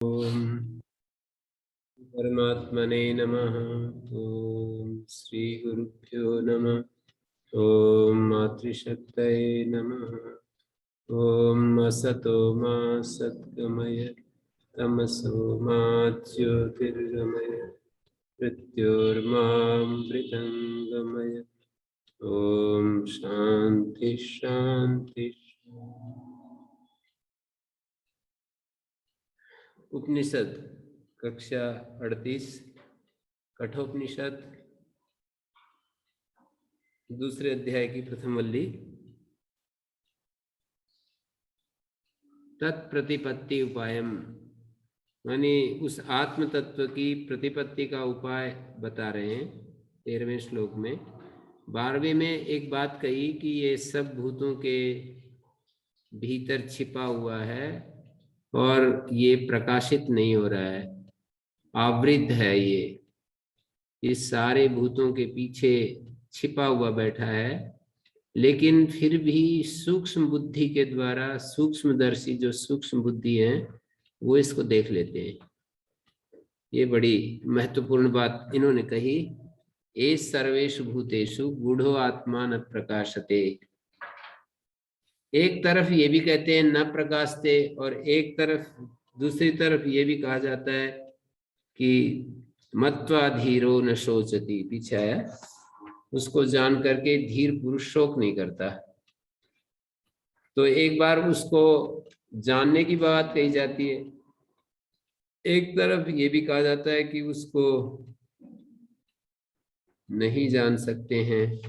ओम परमात्मने नमः। ओम श्री गुरुभ्यो नमः। ओम मातृशक्तये नमः। ओम असतो मा सद्गमय तमसो मा ज्योतिर्गमय मृत्योर्मामृतंगमय। ओम शांति शांति। उपनिषद कक्षा 38 कठोपनिषद दूसरे अध्याय की प्रथम वल्ली। तत्प्रतिपत्ति उपायम, मानी उस आत्म तत्व की प्रतिपत्ति का उपाय बता रहे हैं 13वें श्लोक में। 12वें में एक बात कही कि ये सब भूतों के भीतर छिपा हुआ है और ये प्रकाशित नहीं हो रहा है, आवृत है। ये इस सारे भूतों के पीछे छिपा हुआ बैठा है, लेकिन फिर भी सूक्ष्म बुद्धि के द्वारा सूक्ष्मदर्शी जो सूक्ष्म बुद्धि है वो इसको देख लेते हैं। ये बड़ी महत्वपूर्ण बात इन्होंने कही। एष सर्वेषु भूतेषु गूढ़ो आत्मा न प्रकाशते। एक तरफ ये भी कहते हैं न प्रकाशते, और एक तरफ दूसरी तरफ ये भी कहा जाता है कि मत्वा धीरो न शोचति। पीछे आया, उसको जान करके धीर पुरुष शोक नहीं करता। तो एक बार उसको जानने की बात कही जाती है, एक तरफ ये भी कहा जाता है कि उसको नहीं जान सकते हैं,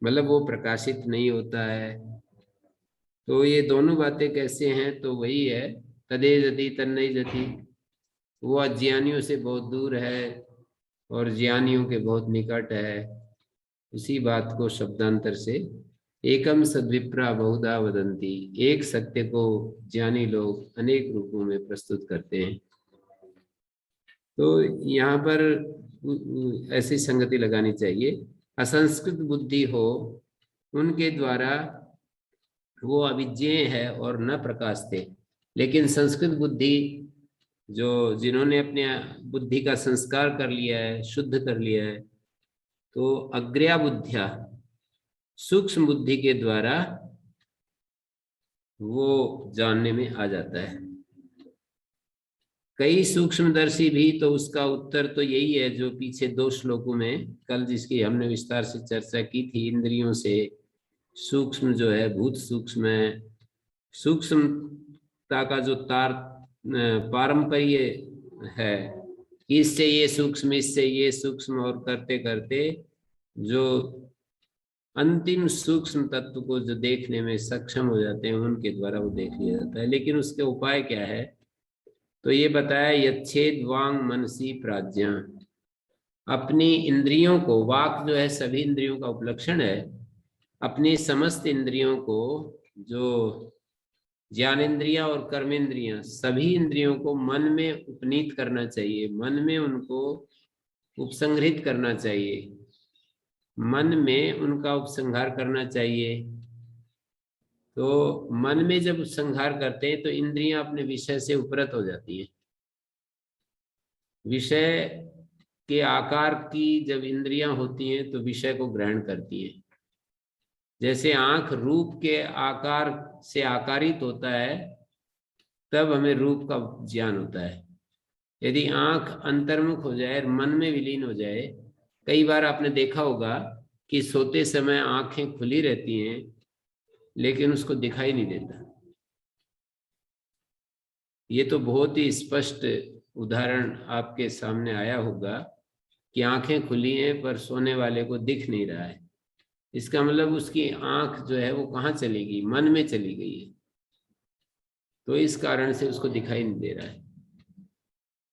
मतलब वो प्रकाशित नहीं होता है। तो ये दोनों बातें कैसे हैं? तो वही है, तदे जति तन्नई जति। वो अज्ञानियों से बहुत दूर है और ज्ञानियों के बहुत निकट है। उसी बात को शब्दांतर से एकम सद्विप्रा बहुधा वदंती, एक सत्य को ज्ञानी लोग अनेक रूपों में प्रस्तुत करते हैं। तो यहाँ पर ऐसी संगति लगानी चाहिए। असंस्कृत बुद्धि हो उनके द्वारा वो अविज्ञेय है और न प्रकाश थे, लेकिन संस्कृत बुद्धि जो जिन्होंने अपने बुद्धि का संस्कार कर लिया है, शुद्ध कर लिया है, तो अग्र्या बुद्धिया सूक्ष्म बुद्धि के द्वारा वो जानने में आ जाता है। कई सूक्ष्मदर्शी भी, तो उसका उत्तर तो यही है जो पीछे 2 श्लोकों में कल जिसकी हमने विस्तार से चर्चा की थी। इंद्रियों से सूक्ष्म जो है, भूत सूक्ष्म है, सूक्ष्मता का जो तार पारंपर्य है, इससे ये सूक्ष्म, इससे ये सूक्ष्म, और करते करते जो अंतिम सूक्ष्म तत्व को जो देखने में सक्षम हो जाते हैं उनके द्वारा वो देख लिया जाता है। लेकिन उसके उपाय क्या है? तो ये बताया, यच्छेद वांग मनसी प्राज्ञा। अपनी इंद्रियों को, वाक जो है सभी इंद्रियों का उपलक्षण है, अपनी समस्त इंद्रियों को, जो ज्ञानेन्द्रियां और कर्मेंद्रियां, सभी इंद्रियों को मन में उपनीत करना चाहिए, मन में उनको उपसंहरित करना चाहिए, मन में उनका उपसंहार करना चाहिए। तो मन में जब उपसंहार करते हैं तो इंद्रियां अपने विषय से उपरत हो जाती हैं। विषय के आकार की जब इंद्रियां होती हैं तो विषय को ग्रहण करती हैं। जैसे आंख रूप के आकार से आकारित होता है, तब हमें रूप का ज्ञान होता है। यदि आंख अंतर्मुख हो जाए, मन में विलीन हो जाए, कई बार आपने देखा होगा कि सोते समय आंखें खुली रहती हैं लेकिन उसको दिखाई नहीं देता। ये तो बहुत ही स्पष्ट उदाहरण आपके सामने आया होगा कि आंखें खुली हैं पर सोने वाले को दिख नहीं रहा है। इसका मतलब उसकी आंख जो है वो कहाँ चली गई? मन में चली गई है, तो इस कारण से उसको दिखाई नहीं दे रहा है।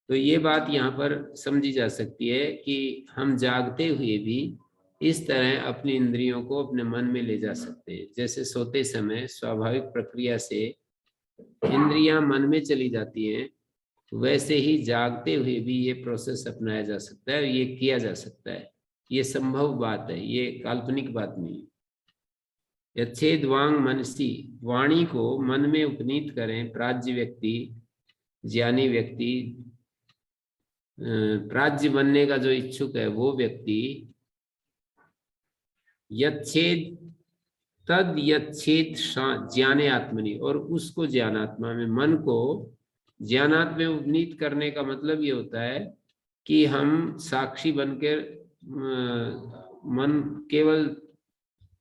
तो ये बात यहाँ पर समझी जा सकती है कि हम जागते हुए भी इस तरह अपनी इंद्रियों को अपने मन में ले जा सकते हैं। जैसे सोते समय स्वाभाविक प्रक्रिया से इंद्रियां मन में चली जाती हैं, वैसे ही जागते हुए भी ये प्रोसेस अपनाया जा सकता है, ये किया जा सकता है। ये संभव बात है, ये काल्पनिक बात नहीं है। यच्छेद वांग मनसी, वाणी को मन में उपनीत करें प्राज्ञ व्यक्ति, ज्ञानी व्यक्ति, प्राज्ञ बनने का जो इच्छुक है वो व्यक्ति यच्छेद तद यच्छेद ज्ञाने आत्मनि, और उसको ज्ञानात्मा में, मन को ज्ञानात्मा में उपनीत करने का मतलब ये होता है कि हम साक्षी बनकर मन केवल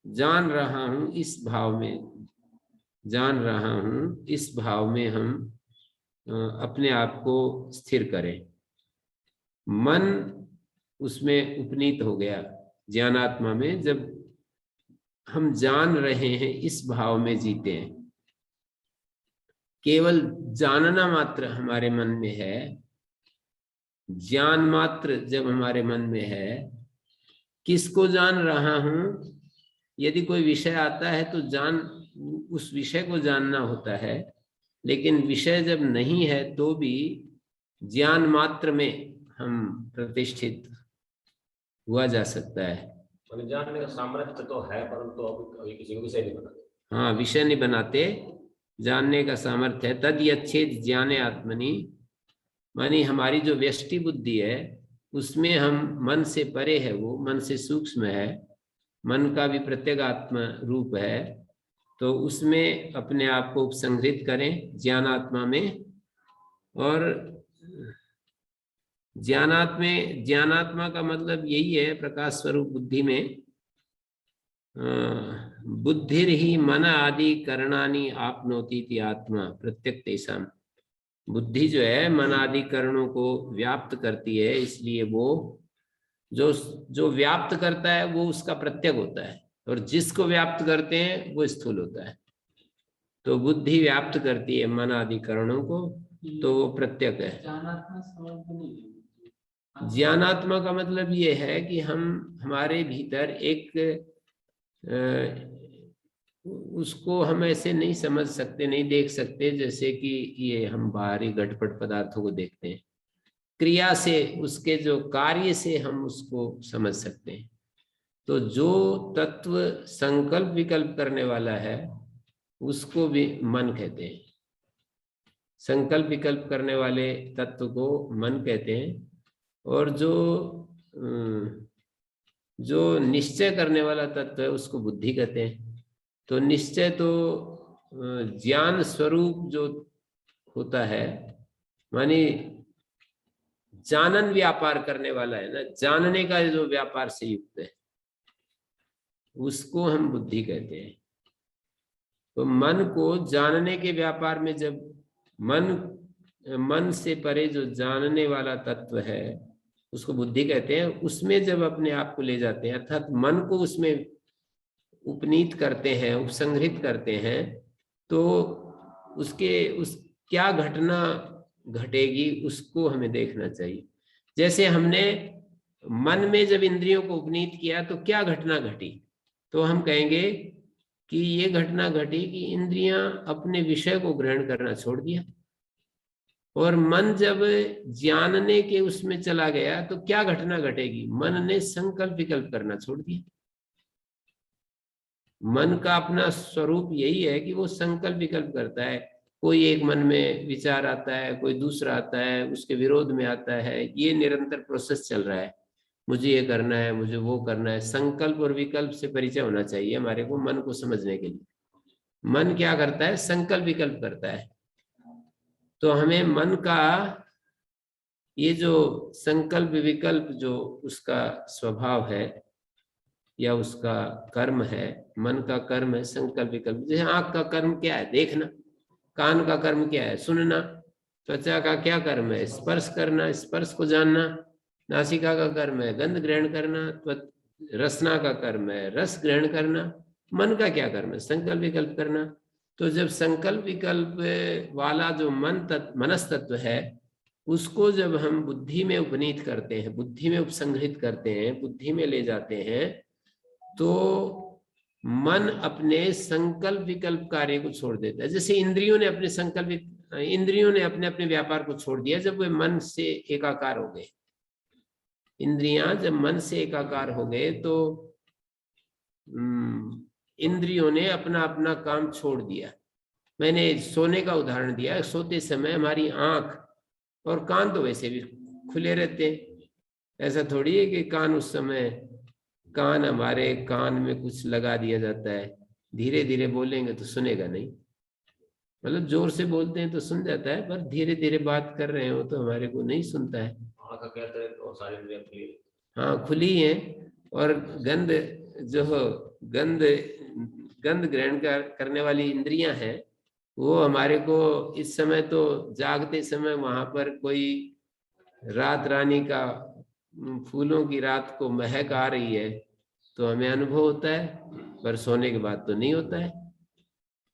जान रहा हूं इस भाव में, जान रहा हूं इस भाव में हम अपने आप को स्थिर करें। मन उसमें उपनीत हो गया ज्ञानात्मा में, जब हम जान रहे हैं इस भाव में जीते हैं। केवल जानना मात्र हमारे मन में है, ज्ञान मात्र जब हमारे मन में है, किसको जान रहा हूं, यदि कोई विषय आता है तो उस विषय को जानना होता है, लेकिन विषय जब नहीं है तो भी ज्ञान मात्र में हम प्रतिष्ठित हुआ जा सकता है। जानने का सामर्थ्य तो है, परंतु अभी किसी को विषय नहीं बनाते। हाँ, विषय नहीं बनाते, जानने का सामर्थ्य है। तद यच्छेद ज्ञाने आत्मनि, मानी हमारी जो व्यष्टि बुद्धि है उसमें हम मन से परे है, वो मन से सूक्ष्म है, मन का भी प्रत्यगात्म रूप है, तो उसमें अपने आप को उपसंहरित करें ज्ञानात्मा में। और ज्ञानात्मा का मतलब यही है प्रकाश स्वरूप बुद्धि में, बुद्धिर ही मन आदि करणानि आपनोति इति आत्मा प्रत्यक तेषाम। बुद्धि जो है मन आदि करणों को व्याप्त करती है, इसलिए वो जो व्याप्त करता है वो उसका प्रत्यक होता है, और जिसको व्याप्त करते हैं वो स्थूल होता है। तो बुद्धि व्याप्त करती है मन आदि करणों को, तो वो प्रत्यक है। ज्ञानात्मा का मतलब ये है कि हमारे भीतर एक उसको हम ऐसे नहीं समझ सकते, नहीं देख सकते, जैसे कि ये हम बाहरी घटपट पदार्थों को देखते हैं, क्रिया से, उसके जो कार्य से हम उसको समझ सकते हैं। तो जो तत्व संकल्प विकल्प करने वाला है उसको भी मन कहते हैं, संकल्प विकल्प करने वाले तत्व को मन कहते हैं। और जो निश्चय करने वाला तत्व है उसको बुद्धि कहते हैं। तो निश्चय तो ज्ञान स्वरूप जो होता है, मानी जानन व्यापार करने वाला है ना, जानने का जो व्यापार से युक्त है उसको हम बुद्धि कहते हैं। तो मन को जानने के व्यापार में, जब मन से परे जो जानने वाला तत्व है उसको बुद्धि कहते हैं, उसमें जब अपने आप को ले जाते हैं, अर्थात मन को उसमें उपनीत करते हैं, उपसंहरित करते हैं, तो उस क्या घटना घटेगी उसको हमें देखना चाहिए। जैसे हमने मन में जब इंद्रियों को उपनीत किया तो क्या घटना घटी, तो हम कहेंगे कि ये घटना घटी कि इंद्रियां अपने विषय को ग्रहण करना छोड़ दिया, और मन जब जानने के उसमें चला गया तो क्या घटना घटेगी, मन ने संकल्प विकल्प करना छोड़ दिया। मन का अपना स्वरूप यही है कि वो संकल्प विकल्प करता है। कोई एक मन में विचार आता है, कोई दूसरा आता है, उसके विरोध में आता है, ये निरंतर प्रोसेस चल रहा है। मुझे ये करना है, मुझे वो करना है। संकल्प और विकल्प से परिचय होना चाहिए हमारे को मन को समझने के लिए। मन क्या करता है, संकल्प विकल्प करता है। तो हमें मन का ये जो संकल्प विकल्प जो उसका स्वभाव है या उसका कर्म है, मन का कर्म है संकल्प विकल्प। जैसे आंख का कर्म क्या है, देखना। कान का कर्म क्या है, सुनना। त्वचा का क्या कर्म है, स्पर्श करना, स्पर्श को जानना। नासिका का कर्म है गंध ग्रहण करना। रसना का कर्म है रस ग्रहण करना। मन का क्या कर्म है, संकल्प विकल्प करना। तो जब संकल्प विकल्प वाला जो मनस तत्व है उसको जब हम बुद्धि में उपनीत करते हैं, बुद्धि में उपसंग्रहित करते हैं, बुद्धि में ले जाते हैं, तो मन अपने संकल्प विकल्प कार्य को छोड़ देता है। जैसे इंद्रियों ने अपने अपने व्यापार को छोड़ दिया जब वे मन से एकाकार हो गए। इंद्रियां जब मन से एकाकार हो गए तो इंद्रियों ने अपना अपना काम छोड़ दिया। मैंने सोने का उदाहरण दिया, सोते समय हमारी आंख और कान तो वैसे भी खुले रहते हैं, ऐसा थोड़ी है कि कान उस समय, कान हमारे कान में कुछ लगा दिया जाता है, धीरे धीरे बोलेंगे तो सुनेगा नहीं, मतलब जोर से बोलते हैं तो सुन जाता है, पर धीरे धीरे बात कर रहे हो तो हमारे को नहीं सुनता है। आँख कहते हैं तो सारी इंद्रियां खुली है। हाँ खुली है। और गंध जो गंध गंध ग्रहण करने वाली इंद्रियां हैं, वो हमारे को इस समय तो जागते समय वहां पर कोई रात रानी का फूलों की रात को महक आ रही है तो हमें अनुभव होता है, पर सोने के बाद तो नहीं होता है।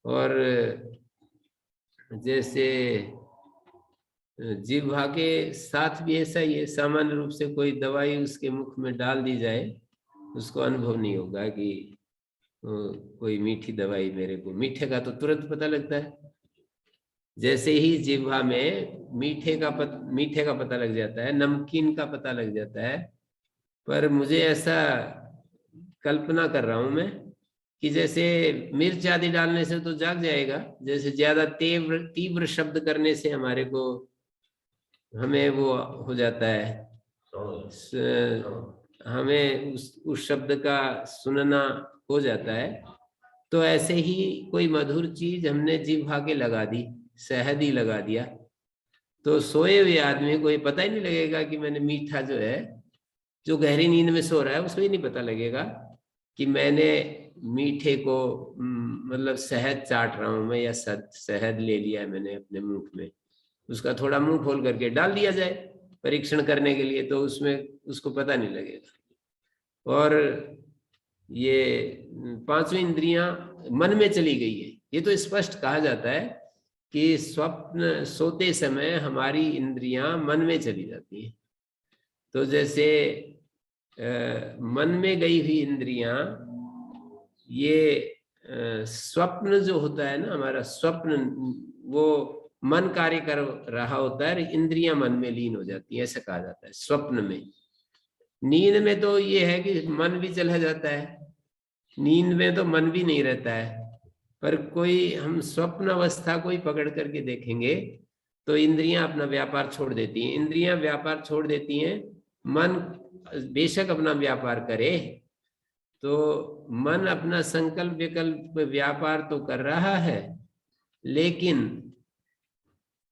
और जैसे जिह्वा के साथ भी ऐसा ही है, सामान्य रूप से कोई दवाई उसके मुख में डाल दी जाए उसको अनुभव नहीं होगा कि कोई मीठी दवाई मेरे को, मीठे का तो तुरंत पता लगता है। जैसे ही जिह्वा में मीठे का पता लग जाता है, नमकीन का पता लग जाता है, पर मुझे ऐसा कल्पना कर रहा हूं मैं कि जैसे मिर्च आदि डालने से तो जाग जाएगा, जैसे ज्यादा तीव्र तीव्र शब्द करने से हमारे को, हमें वो हो जाता है, हमें उस शब्द का सुनना हो जाता है। तो ऐसे ही कोई मधुर चीज हमने जिह्वा के लगा दी, शहद ही लगा दिया, तो सोए हुए आदमी को ये पता ही नहीं लगेगा कि मैंने मीठा, जो है जो गहरी नींद में सो रहा है उसको ही नहीं पता लगेगा कि मैंने मीठे को मतलब शहद चाट रहा हूं मैं, या शहद ले लिया है मैंने अपने मुंह में, उसका थोड़ा मुंह खोल करके डाल दिया जाए परीक्षण करने के लिए, तो उसमें उसको पता नहीं लगेगा। और ये पांचवी इंद्रियां मन में चली गई है, ये तो स्पष्ट कहा जाता है कि स्वप्न सोते समय हमारी इंद्रियां मन में चली जाती हैं। तो जैसे मन में गई हुई इंद्रियां, ये स्वप्न जो होता है ना हमारा स्वप्न, वो मन कार्य कर रहा होता है, इंद्रियां मन में लीन हो जाती हैं, ऐसा कहा जाता है स्वप्न में। नींद में तो ये है कि मन भी चला जाता है, नींद में तो मन भी नहीं रहता है, पर कोई हम स्वप्न अवस्था को ही पकड़ करके देखेंगे तो इंद्रियां अपना व्यापार छोड़ देती हैं, इंद्रियां व्यापार छोड़ देती हैं, मन बेशक अपना व्यापार करे, तो मन अपना संकल्प विकल्प व्यापार तो कर रहा है, लेकिन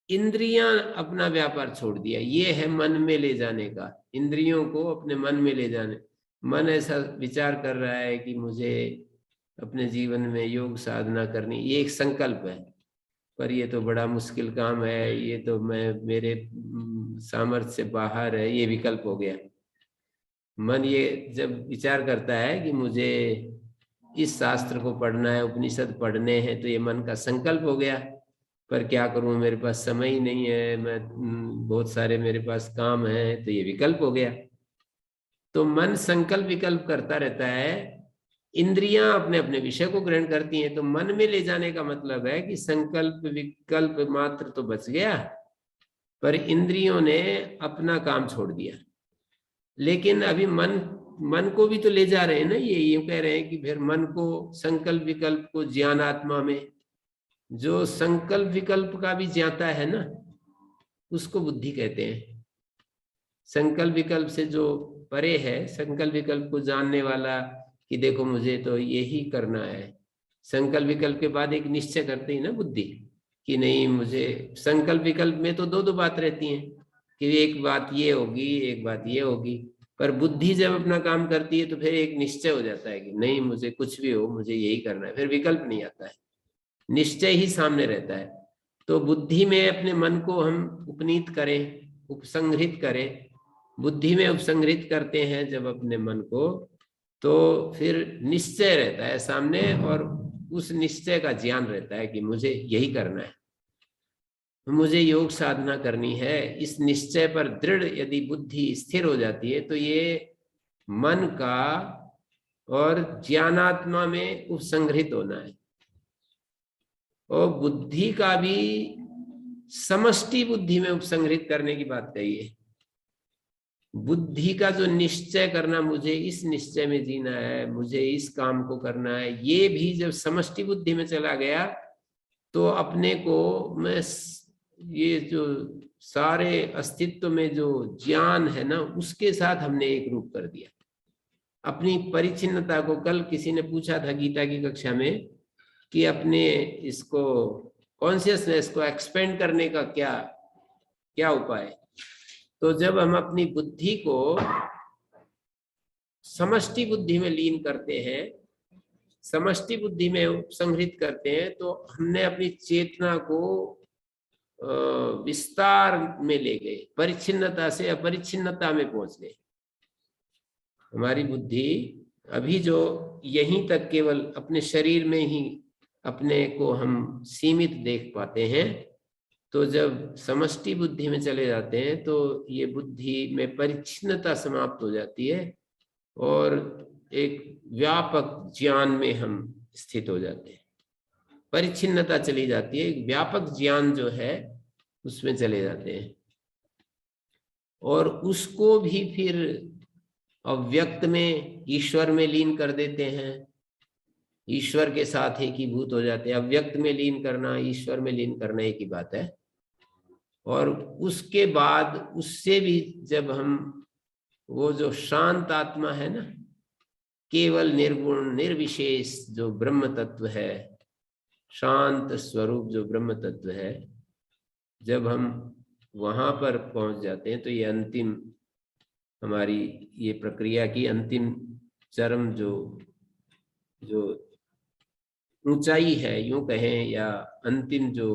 इंद्रियां अपना व्यापार छोड़ दिया। ये है मन में ले जाने का, इंद्रियों को अपने मन में ले जाने। मन ऐसा विचार कर रहा है कि मुझे अपने जीवन में योग साधना करनी, ये एक संकल्प है, पर ये तो बड़ा मुश्किल काम है, ये तो मेरे सामर्थ्य से बाहर है, ये विकल्प हो गया। मन ये जब विचार करता है कि मुझे इस शास्त्र को पढ़ना है, उपनिषद पढ़ने हैं, तो ये मन का संकल्प हो गया, पर क्या करूं, मेरे पास समय ही नहीं है, मैं बहुत सारे मेरे पास काम है, तो ये विकल्प हो गया। तो मन संकल्प विकल्प करता रहता है, इंद्रियां अपने अपने विषय को ग्रहण करती हैं। तो मन में ले जाने का मतलब है कि संकल्प विकल्प मात्र तो बच गया, पर इंद्रियों ने अपना काम छोड़ दिया। लेकिन अभी मन को भी तो ले जा रहे हैं ना, ये यूं कह रहे हैं कि फिर मन को, संकल्प विकल्प को ज्ञानात्मा में, जो संकल्प विकल्प का भी ज्ञाता है ना, उसको बुद्धि कहते हैं। संकल्प विकल्प से जो परे है, संकल्प विकल्प को जानने वाला कि देखो मुझे तो यही करना है, संकल्प विकल्प के बाद एक निश्चय करते ही ना बुद्धि कि नहीं मुझे, संकल्प विकल्प में तो दो बात रहती हैं कि एक बात ये होगी, एक बात ये होगी, पर बुद्धि जब अपना काम करती है तो फिर एक निश्चय हो जाता है कि नहीं मुझे कुछ भी हो मुझे यही करना है, फिर विकल्प नहीं आता है, निश्चय ही सामने रहता है। तो बुद्धि में अपने मन को हम उपनीत करें, उपसंहरित करें, बुद्धि में उपसंहरित करते हैं जब अपने मन को, तो फिर निश्चय रहता है सामने, और उस निश्चय का ज्ञान रहता है कि मुझे यही करना है, मुझे योग साधना करनी है। इस निश्चय पर दृढ़ यदि बुद्धि स्थिर हो जाती है तो ये मन का और ज्ञानात्मा में उपसंहरित होना है। और बुद्धि का भी समष्टि बुद्धि में उपसंहरित करने की बात कही है। बुद्धि का जो निश्चय करना, मुझे इस निश्चय में जीना है, मुझे इस काम को करना है, ये भी जब समष्टि बुद्धि में चला गया तो अपने को मैं ये जो सारे अस्तित्व में जो ज्ञान है ना, उसके साथ हमने एक रूप कर दिया अपनी परिचिन्नता को। कल किसी ने पूछा था गीता की कक्षा में कि अपने इसको कॉन्शियसनेस को एक्सपेंड करने का क्या क्या उपाय। तो जब हम अपनी बुद्धि को समष्टि बुद्धि में लीन करते हैं, समष्टि बुद्धि में उपसंहरित करते हैं, तो हमने अपनी चेतना को विस्तार में ले गए, परिच्छिन्नता से अपरिच्छिन्नता में पहुंच गए। हमारी बुद्धि अभी जो यहीं तक केवल अपने शरीर में ही अपने को हम सीमित देख पाते हैं, तो जब समष्टि बुद्धि में चले जाते हैं तो ये बुद्धि में परिच्छिन्नता समाप्त हो जाती है और एक व्यापक ज्ञान में हम स्थित हो जाते हैं। परिच्छिन्नता चली जाती है, एक व्यापक ज्ञान जो है उसमें चले जाते हैं और उसको भी फिर अव्यक्त में ईश्वर में लीन कर देते हैं, ईश्वर के साथ एकीभूत हो जाते हैं। अव्यक्त में लीन करना, ईश्वर में लीन करना एक ही बात है। और उसके बाद उससे भी जब हम वो जो शांत आत्मा है ना, केवल निर्गुण निर्विशेष जो ब्रह्म तत्व है, शांत स्वरूप जो ब्रह्म तत्व है, जब हम वहां पर पहुंच जाते हैं तो ये अंतिम हमारी ये प्रक्रिया की अंतिम चरम जो जो ऊंचाई है यूं कहें, या अंतिम जो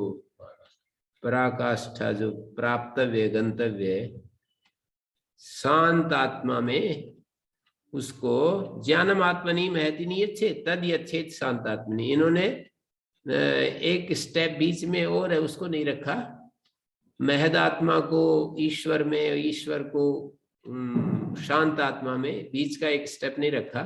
पराकाष्ठा जो प्राप्तव्य गंतव्य शांत आत्मा में, उसको ज्ञानम आत्मनि महति नियच्छेद तद यच्छेद शांत आत्मनि। इन्होंने एक स्टेप बीच में और है, उसको नहीं रखा। महद आत्मा को ईश्वर में, ईश्वर को शांत आत्मा में, बीच का एक स्टेप नहीं रखा।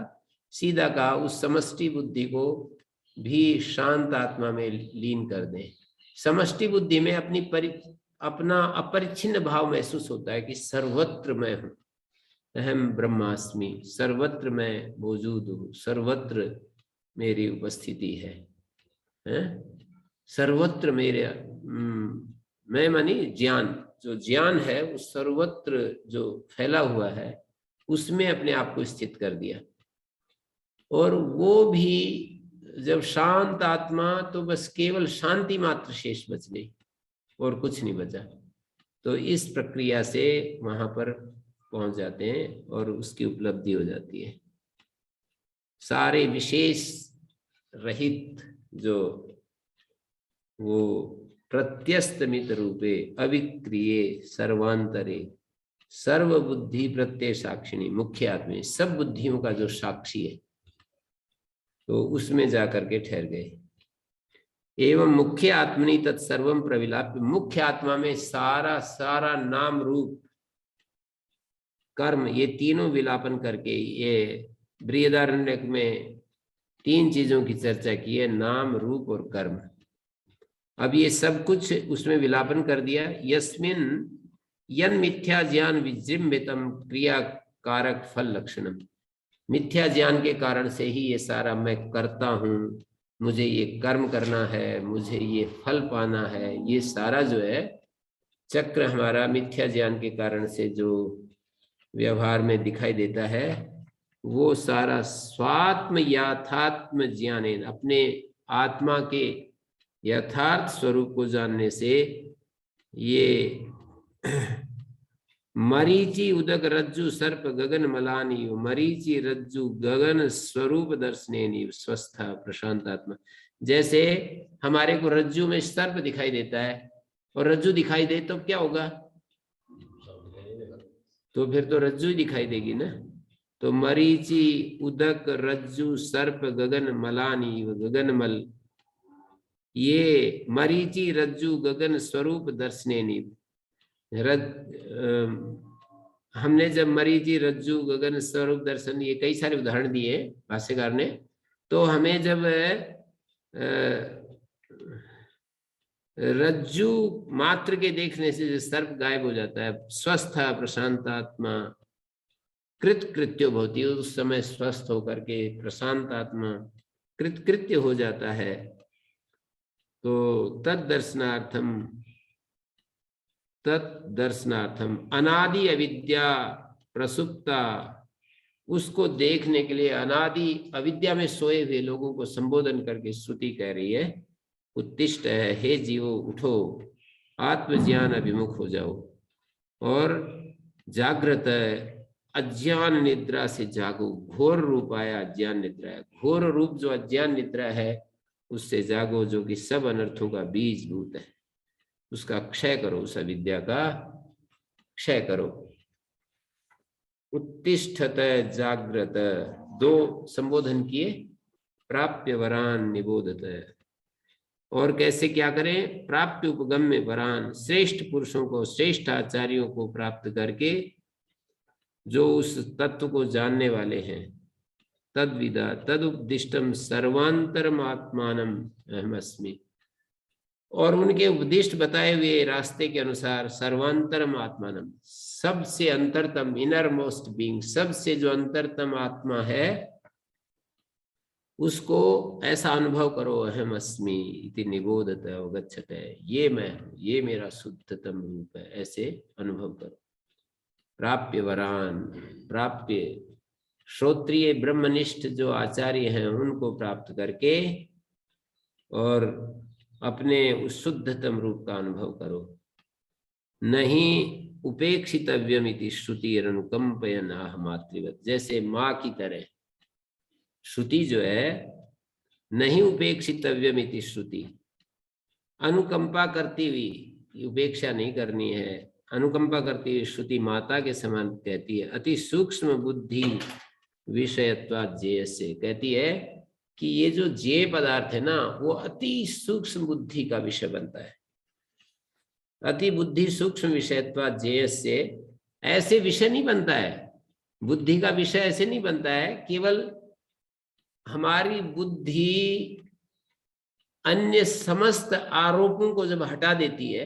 सीधा कहा उस समष्टि बुद्धि को भी शांत आत्मा में लीन कर दें। समष्टि बुद्धि में अपना अपरिच्छिन्न भाव महसूस होता है कि सर्वत्र मैं हूँ, अहम ब्रह्मास्मि, सर्वत्र मैं मौजूद हूँ, सर्वत्र मेरी उपस्थिति है, सर्वत्र मेरे मैं मानी ज्ञान, जो ज्ञान है उस सर्वत्र जो फैला हुआ है उसमें अपने आप को स्थित कर दिया। और वो भी जब शांत आत्मा, तो बस केवल शांति मात्र शेष बच गई और कुछ नहीं बचा। तो इस प्रक्रिया से वहां पर पहुंच जाते हैं और उसकी उपलब्धि हो जाती है। सारे विशेष रहित जो वो प्रत्यस्तमित रूपे अविक्रिय सर्वांतरे सर्वबुद्धि प्रत्यय साक्षिणी मुख्य आत्मा, सब बुद्धियों का जो साक्षी है, तो उसमें जाकर के ठहर गए। एवं मुख्य आत्मनि तत्सर्वम प्रविलाप्य, मुख्य आत्मा में सारा सारा नाम रूप कर्म ये तीनों विलापन करके, ये बृहदारण्यक में 3 चीजों की चर्चा की है, नाम रूप और कर्म। अब ये सब कुछ उसमें विलापन कर दिया। यस्मिन यन मिथ्या ज्ञान विजृंभितम क्रिया कारक फल लक्षणम, मिथ्या ज्ञान के कारण से ही ये सारा मैं करता हूँ, मुझे ये कर्म करना है, मुझे ये फल पाना है, ये सारा जो है चक्र हमारा मिथ्या ज्ञान के कारण से जो व्यवहार में दिखाई देता है, वो सारा स्वात्म यथात्म ज्ञानेन, अपने आत्मा के यथार्थ स्वरूप को जानने से ये मरीचि उदक रज्जु सर्प गगन मलानी, मरीचि रज्जु गगन स्वरूप दर्शनेनी स्वस्थ प्रशांत आत्मा। जैसे हमारे को रज्जु में सर्प दिखाई देता है और रज्जु दिखाई दे तो क्या होगा, तो फिर तो रज्जु ही दिखाई देगी ना। तो मरीचि उदक रज्जु सर्प गगन मलानी गगन मल, ये मरीचि रज्जु गगन स्वरूप दर्शनेनी। हमने जब मरीचि रज्जु गगन स्वरूप दर्शन, ये कई सारे उदाहरण दिए भाष्यकार ने, तो हमें जब रज्जु मात्र के देखने से सर्प गायब हो जाता है, स्वस्थ प्रशांत आत्मा कृत कृत्यो भवति, उस समय स्वस्थ होकर के प्रशांत आत्मा कृत कृत्य हो जाता है। तो तद दर्शनार्थम अनादि अविद्या प्रसुप्ता, उसको देखने के लिए अनादि अविद्या में सोए हुए लोगों को संबोधन करके श्रुति कह रही है, उत्तिष्ठ है, हे जीवो उठो, आत्मज्ञान अभिमुख हो जाओ और जागृत है, अज्ञान निद्रा से जागो। घोर रूप आया अज्ञान निद्रा है, घोर रूप जो अज्ञान निद्रा है उससे जागो, जो कि सब अनर्थों का बीज भूत है, उसका क्षय करो, उस अविद्या का क्षय करो। उत्तिष्ठत जागृत, दो संबोधन किए, प्राप्य वरान निबोधत, और कैसे क्या करें, प्राप्य उपगम्य वरान, श्रेष्ठ पुरुषों को, श्रेष्ठ आचार्यों को प्राप्त करके, जो उस तत्व को जानने वाले हैं, तद्विदा तदुपदिष्टम सर्वांतरम आत्मानम अहमस्मि, और उनके उपदिष्ट बताए हुए रास्ते के अनुसार सर्वांतरम आत्मानम, सबसे अंतरतम, इनर मोस्ट बीइंग, सबसे जो अंतरतम आत्मा है उसको ऐसा अनुभव करो, अहम अस्मि इति निबोधत अवगच्छत, ये मैं हूं, ये मेरा शुद्धतम रूप है, ऐसे अनुभव करो। प्राप्य वरान, प्राप्य श्रोत्रिय ब्रह्मनिष्ठ जो आचार्य हैं उनको प्राप्त करके और अपने उस शुद्धतम रूप का अनुभव करो। नहीं उपेक्षितव्यम इति श्रुति अनुकंपयन आह मातृवत, जैसे माँ की तरह श्रुति जो है, नहीं उपेक्षितव्यम इति श्रुति, अनुकंपा करती हुई, उपेक्षा नहीं करनी है, अनुकंपा करती हुई श्रुति माता के समान कहती है। अति सूक्ष्म बुद्धि विषयत्वात् जेय से, कहती है कि ये जो जेय पदार्थ है ना वो अति सूक्ष्म बुद्धि का विषय बनता है। अति बुद्धि सूक्ष्म विषयत्वात् जेय से, ऐसे विषय नहीं बनता है, बुद्धि का विषय ऐसे नहीं बनता है, केवल हमारी बुद्धि अन्य समस्त आरोपों को जब हटा देती है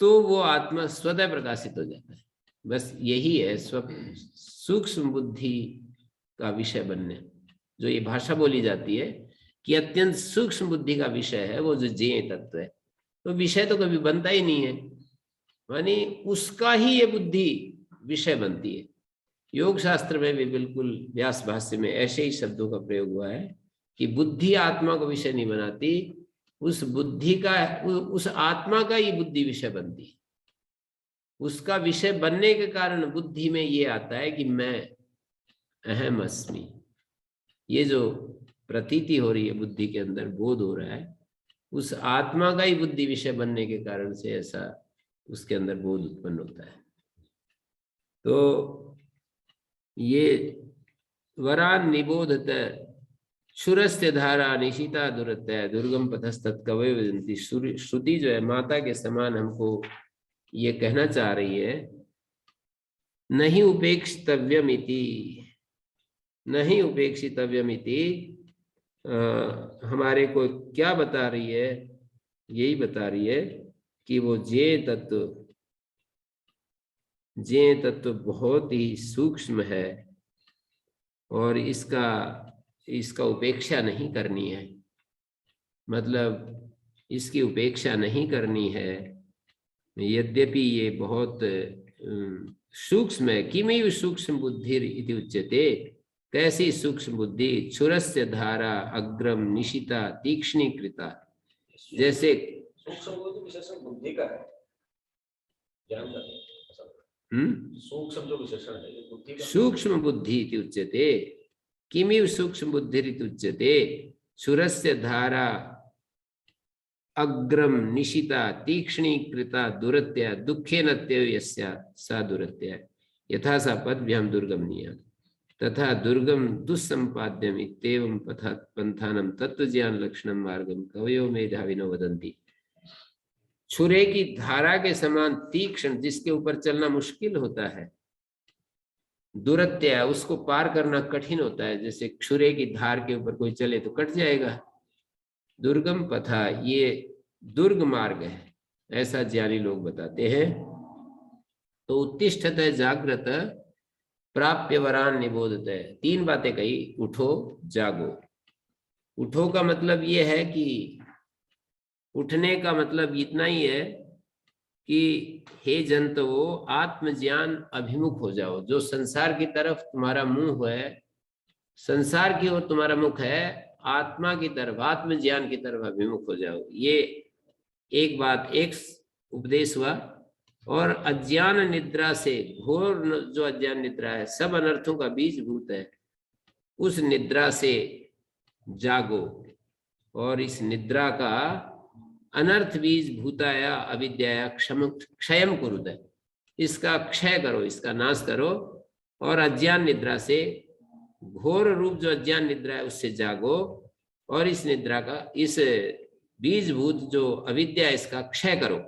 तो वो आत्मा स्वतः प्रकाशित हो जाता है। बस यही है सूक्ष्म बुद्धि का विषय बनने, जो ये भाषा बोली जाती है कि अत्यंत सूक्ष्म बुद्धि का विषय है वो जो जेय तत्व है, तो विषय तो कभी बनता ही नहीं है, मानी उसका ही ये बुद्धि विषय बनती है। योग शास्त्र में भी बिल्कुल व्यास भाष्य में ऐसे ही शब्दों का प्रयोग हुआ है कि बुद्धि आत्मा को विषय नहीं बनाती, उस बुद्धि का, उस आत्मा का ही बुद्धि विषय बनती है। उसका विषय बनने के कारण बुद्धि में ये आता है कि मैं अहम अस्मि, ये जो प्रतीति हो रही है बुद्धि के अंदर, बोध हो रहा है, उस आत्मा का ही बुद्धि विषय बनने के कारण से ऐसा उसके अंदर बोध उत्पन्न होता है। तो ये वरान निबोधत क्षुरस्य धारा निशिता दुरत्य दुर्गम पथस्तत् कवये वदन्ति, श्रुति जो है माता के समान हमको ये कहना चाह रही है, नहीं उपेक्षितव्यम इति, नहीं उपेक्षितव्यम इति हमारे को क्या बता रही है, यही बता रही है कि वो जे तत्व बहुत ही सूक्ष्म है और इसका उपेक्षा नहीं करनी है, मतलब इसकी उपेक्षा नहीं करनी है, यद्यपि ये बहुत सूक्ष्म है। किमेव सूक्ष्म बुद्धि इति उच्यते, कैसी सूक्ष्म बुद्धि, क्षुरस्य धारा अग्रम निशिता तीक्ष्णीकृता, जैसे सूक्ष्म बुद्धि विशेषण बुद्धि का है, ज्ञान का नहीं। सूक्ष्म जो विशेषण है ये बुद्धि का, सूक्ष्म बुद्धि इति उच्यते, किमिव सूक्ष्म बुद्धि इति उच्यते, क्षुरस्य धारा अग्रम निशिता तीक्ष्णीकृता दुरत्या दुःखेन त्यक्त्वा सा दुरत्या यथा सा पद्भ्याम दुर्गमनीया तथा दुर्गम दुस्संपाद्यम इत्येवं पंथानम तत्वज्ञान लक्षणम मार्गम कवयो मेधाविनो वदन्ति। छुरे की धारा के समान तीक्ष्ण, जिसके ऊपर चलना मुश्किल होता है, दुरत्या उसको पार करना कठिन होता है, जैसे छुरे की धार के ऊपर कोई चले तो कट जाएगा। दुर्गम पथा, ये दुर्ग मार्ग है, ऐसा ज्ञानी लोग बताते हैं। तो उत्तिष्ठत जागृत प्राप्य वरान निबोधत है, तीन बातें कही, उठो जागो। उठो का मतलब ये है कि उठने का मतलब इतना ही है कि हे जंतुओ आत्मज्ञान अभिमुख हो जाओ। जो संसार की तरफ तुम्हारा मुंह है, संसार की ओर तुम्हारा मुख है, आत्मा की तरफ, आत्मज्ञान की तरफ अभिमुख हो जाओ। ये एक बात, एक उपदेश हुआ। और अज्ञान निद्रा से, घोर जो अज्ञान निद्रा है, सब अनर्थों का बीज भूत है, उस निद्रा से जागो और इस निद्रा का अनर्थ बीज भूताया अविद्याया क्षयम कुरुत, इसका क्षय करो, इसका नाश करो। और अज्ञान निद्रा से, घोर रूप जो अज्ञान निद्रा है उससे जागो और इस निद्रा का, इस बीजभूत जो अविद्या, इसका क्षय करो।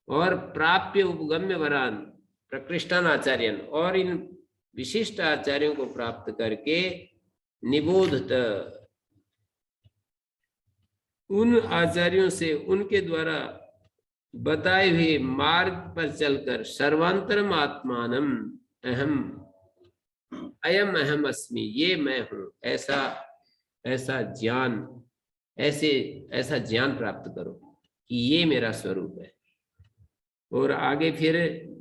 और प्राप्य उपगम्य वरान प्रकृष्टान आचार्यन, और इन विशिष्ट आचार्यों को प्राप्त करके निबोधत, उन आचार्यों से उनके द्वारा बताए हुए मार्ग पर चलकर सर्वांतरम आत्मानम अहम अयम अहम अस्मि, ये मैं हूं, ऐसा ज्ञान, ऐसा ज्ञान प्राप्त करो कि ये मेरा स्वरूप है। और आगे फिर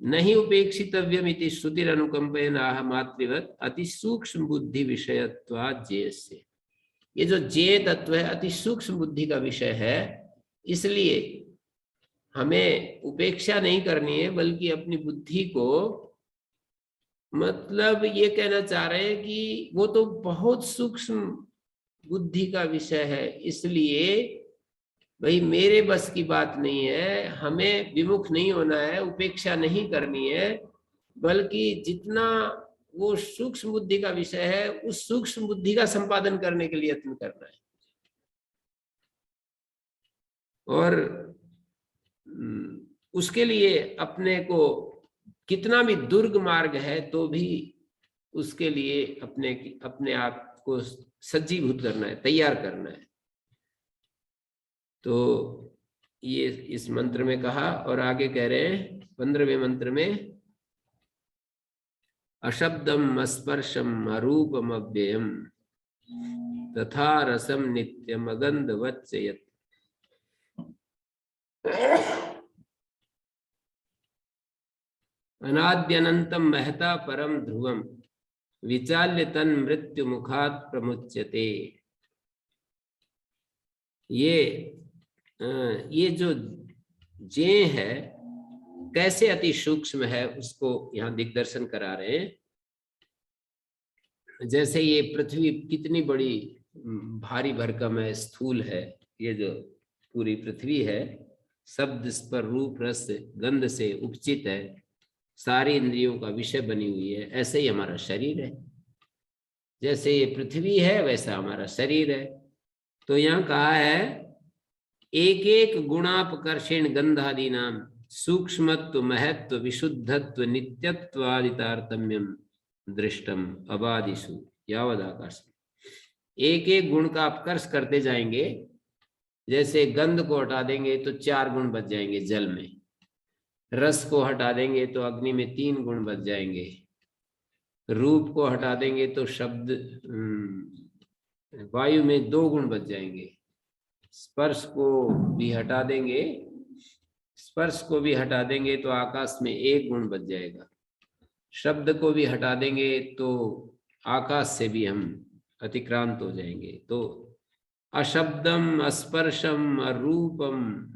नहीं उपेक्षितव्यम इति श्रुतिर अनुकंपेन आह मातृवत अति सूक्ष्म बुद्धि विषयत्वात् जेयस्य। ये जो जेय तत्व है अति सूक्ष्म बुद्धि का विषय है, इसलिए हमें उपेक्षा नहीं करनी है, बल्कि अपनी बुद्धि को, मतलब ये कहना चाह रहे हैं कि वो तो बहुत सूक्ष्म बुद्धि का विषय है, इसलिए भाई मेरे बस की बात नहीं है, हमें विमुख नहीं होना है, उपेक्षा नहीं करनी है, बल्कि जितना वो सूक्ष्म बुद्धि का विषय है उस सूक्ष्म बुद्धि का संपादन करने के लिए यत्न करना है। और उसके लिए अपने को कितना भी दुर्ग मार्ग है तो भी उसके लिए अपने आप को सज्जीभूत करना है, तैयार करना है। तो ये इस मंत्र में कहा। और आगे कह रहे हैं 15वें मंत्र में, अशब्दम अस्पर्शम अरूपम अव्ययम तथा रसम नित्यम अगंधवच्च यत्। अनाद्यनंतम महता परम ध्रुवम विचाल्य तन मृत्यु मुखात प्रमुच्यते। ये जो जे है कैसे अति सूक्ष्म है उसको यहाँ दिग्दर्शन करा रहे हैं। जैसे ये पृथ्वी कितनी बड़ी भारी भरकम है, स्थूल है, ये जो पूरी पृथ्वी है शब्द स्पर्श रूप रस गंध से उपचित है, सारी इंद्रियों का विषय बनी हुई है। ऐसे ही हमारा शरीर है, जैसे ये पृथ्वी है वैसा हमारा शरीर है। तो यहाँ कहा है एक एक गुणापकर्षण गंधादि नाम सूक्ष्मत्व महत्व विशुद्धत्व नित्यत्वादि तारतम्यम दृष्टम अबादिषु यावद आकाश। एक एक गुण का अपकर्ष करते जाएंगे, जैसे गंध को हटा देंगे तो 4 गुण बच जाएंगे जल में, रस को हटा देंगे तो अग्नि में 3 गुण बच जाएंगे, रूप को हटा देंगे तो शब्द वायु में 2 गुण बच जाएंगे, स्पर्श को भी हटा देंगे तो आकाश में 1 गुण बच जाएगा, शब्द को भी हटा देंगे तो आकाश से भी हम अतिक्रांत हो जाएंगे। तो अशब्दम अस्पर्शम अरूपम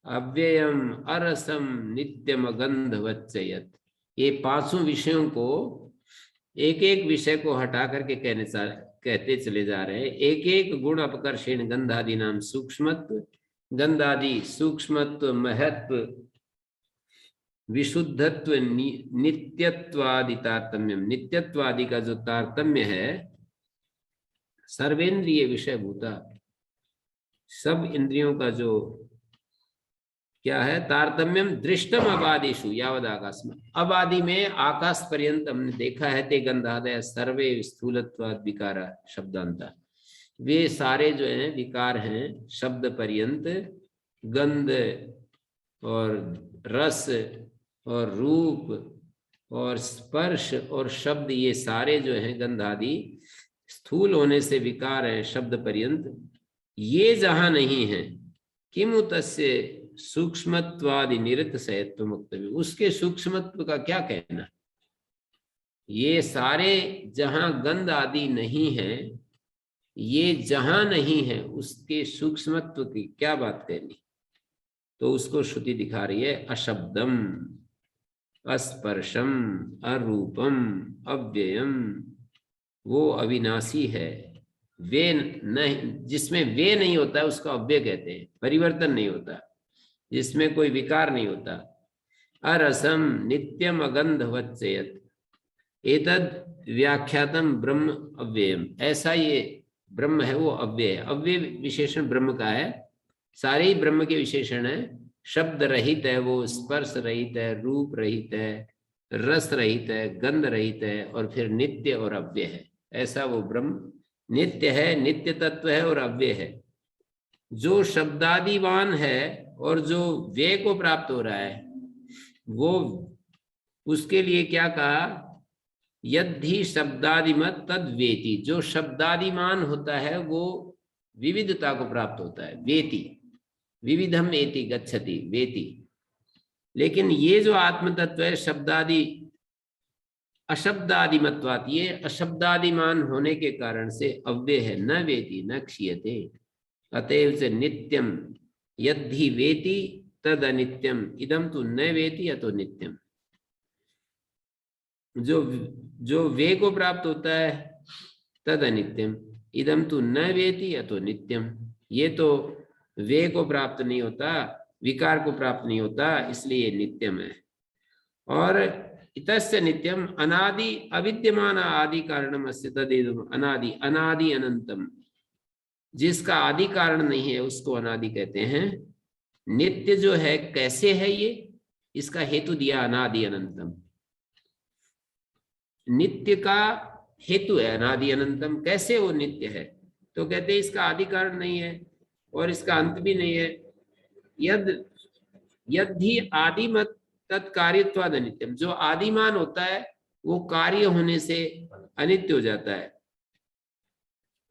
अव्ययम अरसम नित्यम अगंधवच्च यत्। ये 5 विषयों को एक एक विषय को हटा करके कहते चले जा रहे हैं। एक एक गुण अपकर्षण गंधादि नाम सूक्ष्मत्व, गंधादि सूक्ष्मत्व महत्व विशुद्धत्व नित्यत्वादि तारतम्यम। नित्यत्वादि का जो तारतम्य है सर्वेंद्रिय विषय भूता, सब इंद्रियों का जो क्या है तारतम्यम दृष्टम अबादिषु यावद आकाश में। अबादि में आकाश पर्यंत हमने देखा है। ते गंधादय सर्वे स्थूलत्वाद विकारा शब्दांता। वे सारे जो हैं विकार हैं शब्द पर्यंत, गंध और रस और रूप और स्पर्श और शब्द, ये सारे जो हैं गंधादि स्थूल होने से विकार हैं शब्द पर्यंत। ये जहां नहीं है किमु तस्य सूक्ष्मत्वादि निरतिशयत्व वक्तव्य, उसके सूक्ष्मत्व का क्या कहना। ये सारे जहां गंध आदि नहीं है, ये जहां नहीं है उसके सूक्ष्मत्व की क्या बात कहनी। तो उसको श्रुति दिखा रही है अशब्दम, अस्पर्शम, अरूपम, अव्ययम, वो अविनाशी है। वे नहीं, जिसमें वे नहीं होता है उसको अव्यय कहते हैं, परिवर्तन नहीं होता, जिसमें कोई विकार नहीं होता। अरसम नित्यम अगंधवच्चयत एतद व्याख्यातम ब्रह्म अव्ययम, ऐसा ये ब्रह्म है वो अव्यय है। अव्यय विशेषण ब्रह्म का है, सारे ही ब्रह्म के विशेषण है। शब्द रहित है वो, स्पर्श रहित है, रूप रहित है, रस रहित है, गंध रहित है, और फिर नित्य और अव्यय है। ऐसा वो ब्रह्म नित्य है, नित्य तत्व है और अव्यय है। जो शब्दादिवान है और जो व्यय को प्राप्त हो रहा है, वो उसके लिए क्या कहा, यद्धि शब्दादिमत तद वेति, जो शब्दादिमान होता है वो विविधता को प्राप्त होता है। वेति विविधम एति गच्छति वेति। लेकिन ये जो आत्म तत्व है शब्दादि अशब्दादिमत्वात्, ये अशब्दादिमान होने के कारण से अव्यय है। न वेति न क्षीयते, अतएव से नित्यम यद्धि वेति तद अनित्यम, इदम तो न वेति अतो नित्यम। जो वे को प्राप्त होता है तद अनित्यम, इदम तो न वेति अतो नित्यम। ये तो वे को प्राप्त नहीं होता, विकार को प्राप्त नहीं होता, इसलिए नित्यम है। और इतस्य नित्यम अनादि अविद्यमान आदि कारणम अस्य तदेदम अनादि, अनादि अनंतम, जिसका आदि कारण नहीं है उसको अनादि कहते हैं। नित्य जो है कैसे है ये, इसका हेतु दिया अनादि अनंतम। नित्य का हेतु है अनादि अनंतम, कैसे वो नित्य है, तो कहते हैं इसका आदि कारण नहीं है और इसका अंत भी नहीं है। यदि आदिमत तत्कार्यत्वाद अनित्यम, जो आदिमान होता है वो कार्य होने से अनित्य हो जाता है।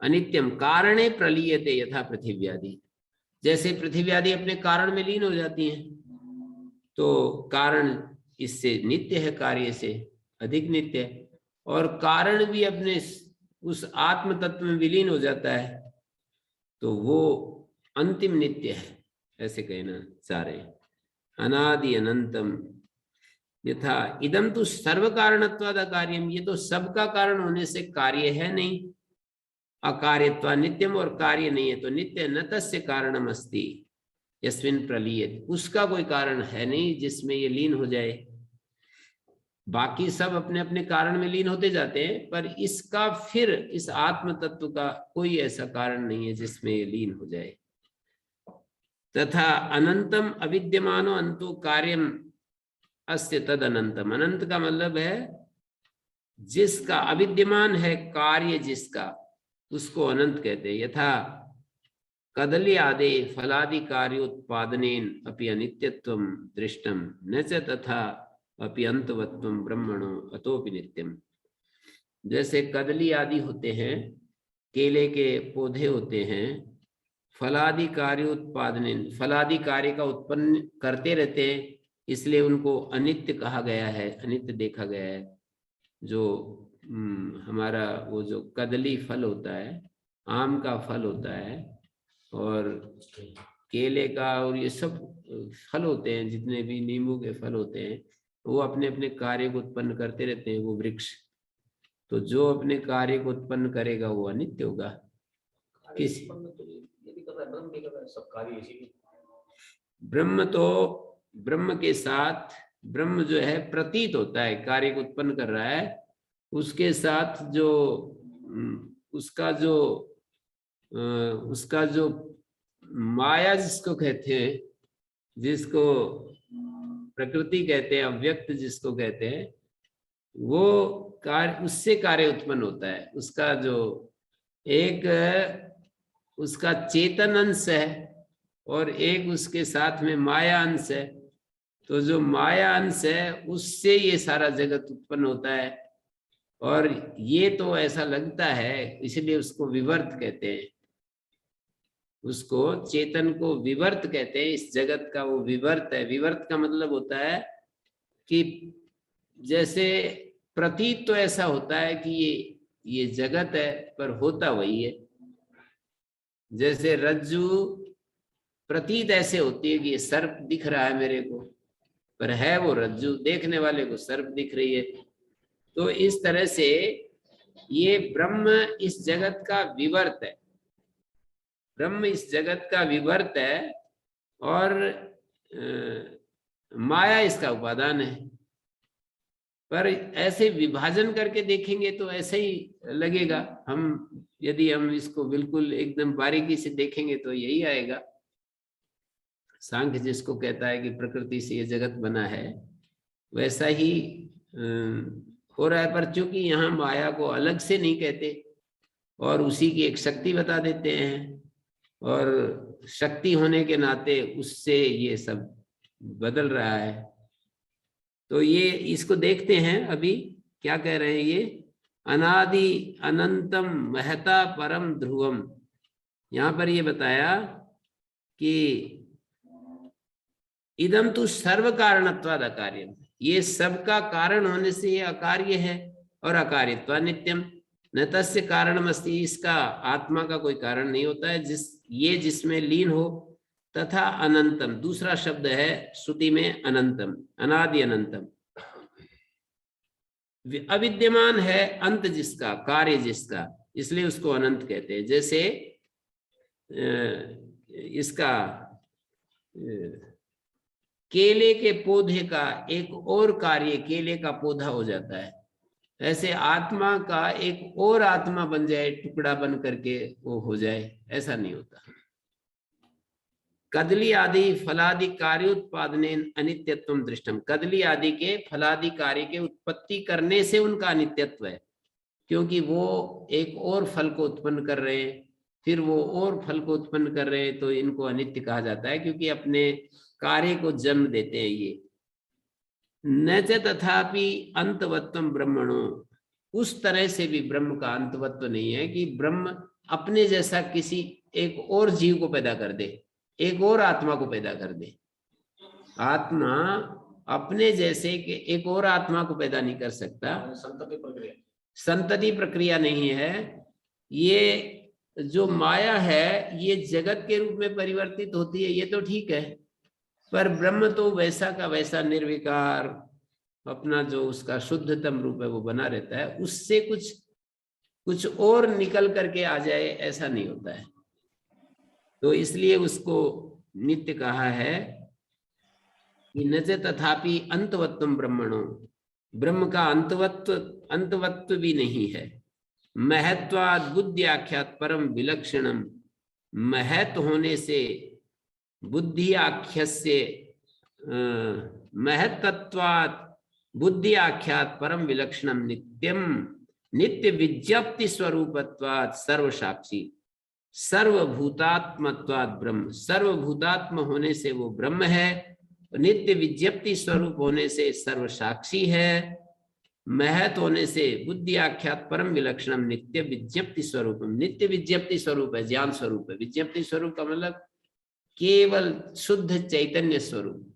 अनित्यम कारणे प्रलीयते यथा पृथ्वी आदि, जैसे पृथ्वी आदि अपने कारण में लीन हो जाती हैं, तो कारण इससे नित्य है, कार्य से अधिक नित्य है। और कारण भी अपने उस आत्म तत्व में विलीन हो जाता है, तो वो अंतिम नित्य है, ऐसे कहना चाह रहे हैं। अनादि अनंतम यथा इदम तो सर्व कारणत्वाद अकार्यम, ये तो सबका कारण होने से कार्य है नहीं। अकार्यत्वा नित्यम, और कार्य नहीं है तो नित्य न तस्य कारणम अस्ति यस्मिन् प्रलीयते, उसका कोई कारण है नहीं जिसमें ये लीन हो जाए। बाकी सब अपने अपने कारण में लीन होते जाते हैं, पर इसका फिर इस आत्म तत्व का कोई ऐसा कारण नहीं है जिसमें ये लीन हो जाए। तथा अनंतम अविद्यमानो अंतो कार्यम अस्य तद अनंतम, अनंत का मतलब है जिसका अविद्यमान है कार्य, जिसका, उसको अनंत कहते हैं। यथा कदली आदि फलादि कार्योत्पादनेन अपि अनित्यत्वं दृष्टम न च तथा अपि अंतवत्वं ब्रह्मणो अतोपि नित्यम। जैसे कदली आदि होते हैं, केले के पौधे होते हैं, फलादि कार्य उत्पादन, फलादि कार्य का उत्पन्न करते रहते हैं, इसलिए उनको अनित्य कहा गया है, अनित्य देखा गया है। जो हमारा वो जो कदली फल होता है, आम का फल होता है और केले का, और ये सब फल होते हैं, जितने भी नींबू के फल होते हैं, वो अपने अपने कार्य को उत्पन्न करते रहते हैं, वो वृक्ष। तो जो अपने कार्य को उत्पन्न करेगा वो अनित्य होगा। किसी ब्रह्म तो ब्रह्म के साथ, ब्रह्म जो है प्रतीत होता है, कार्य को उत्पन्न कर रहा है, उसके साथ जो उसका जो माया जिसको कहते हैं, जिसको प्रकृति कहते हैं, अव्यक्त जिसको कहते हैं, वो कार्य, उससे कार्य उत्पन्न होता है। उसका जो एक उसका चेतन अंश है और एक उसके साथ में माया अंश है। तो जो माया अंश है उससे ये सारा जगत उत्पन्न होता है, और ये तो ऐसा लगता है, इसलिए उसको विवर्त कहते हैं। उसको चेतन को विवर्त कहते हैं। इस जगत का वो विवर्त है। विवर्त का मतलब होता है कि जैसे प्रतीत तो ऐसा होता है कि ये जगत है, पर होता वही है। जैसे रज्जु प्रतीत ऐसे होती है कि ये सर्प दिख रहा है मेरे को, पर है वो रज्जु, देखने वाले को सर्प दिख रही है। तो इस तरह से ये ब्रह्म इस जगत का विवर्त है। ब्रह्म इस जगत का विवर्त है और माया इसका उपादान है। पर ऐसे विभाजन करके देखेंगे तो ऐसे ही लगेगा। यदि हम इसको बिल्कुल एकदम बारीकी से देखेंगे तो यही आएगा। सांख्य जिसको कहता है कि प्रकृति से ये जगत बना है, वैसा ही हो रहा है। पर चूंकि यहाँ माया को अलग से नहीं कहते और उसी की एक शक्ति बता देते हैं, और शक्ति होने के नाते उससे ये सब बदल रहा है। तो ये इसको देखते हैं अभी क्या कह रहे हैं। ये अनादि अनंतम महता परम ध्रुवम, यहाँ पर ये बताया कि इदम तो सर्व कारणत्वाद अकार्यम, ये सबका कारण होने से ये अकार्य है। और अकार्यत्वा नित्यम न तस्य कारणमस्ति, इसका आत्मा का कोई कारण नहीं होता है जिसमें लीन हो। तथा अनंतम, दूसरा शब्द है श्रुति में अनंतम, अनादि अनंतम। अविद्यमान है अंत जिसका, कार्य जिसका, इसलिए उसको अनंत कहते हैं। जैसे इसका केले के पौधे का एक और कार्य केले का पौधा हो जाता है, ऐसे आत्मा का एक और आत्मा बन जाए, टुकड़ा बन करके वो हो जाए, ऐसा नहीं होता। कदली आदि फलादि कार्योत्पादने अनित्यत्व दृष्टम, कदली आदि के फलादि कार्य के उत्पत्ति करने से उनका अनित्यत्व है, क्योंकि वो एक और फल को उत्पन्न कर रहे हैं, फिर वो और फल को उत्पन्न कर रहे हैं, तो इनको अनित्य कहा जाता है, क्योंकि अपने कार्य को जन्म देते हैं ये। न च तथापि अंतवत्वम ब्रह्मणो, उस तरह से भी ब्रह्म का अंतवत्व नहीं है कि ब्रह्म अपने जैसा किसी एक और जीव को पैदा कर दे, एक और आत्मा को पैदा कर दे। आत्मा अपने जैसे कि एक और आत्मा को पैदा नहीं कर सकता। संतति प्रक्रिया नहीं है। ये जो माया है ये जगत के रूप में परिवर्तित होती है, ये तो ठीक है, पर ब्रह्म तो वैसा का वैसा निर्विकार अपना जो उसका शुद्धतम रूप है वो बना रहता है। उससे कुछ और निकल करके आ जाए, ऐसा नहीं होता है। तो इसलिए उसको नित्य कहा है कि न च तथापि अंतवत्वम ब्रह्मणो, ब्रह्म का अंतवत्व भी नहीं है। महत्वाद बुद्धि आख्यात परम विलक्षणम, महत्व होने से बुद्धि आख्यस्य महत्त्वात् बुद्धि आख्यात परम विलक्षणम नित्यम नित्य विज्ञप्ति स्वरूपत्वात् सर्वसाक्षी सर्वभूतात्मत्वात् ब्रह्म, सर्वभूतात्म होने से वो ब्रह्म है, नित्य विज्ञप्ति स्वरूप होने से सर्वसाक्षी है, महत होने से बुद्धि आख्यात परम विलक्षणम नित्य विज्ञप्ति स्वरूपम, नित्य विज्ञप्ति स्वरूप है, ज्ञान स्वरूप है। विज्ञप्ति स्वरूप का मतलब केवल शुद्ध चैतन्य स्वरूप,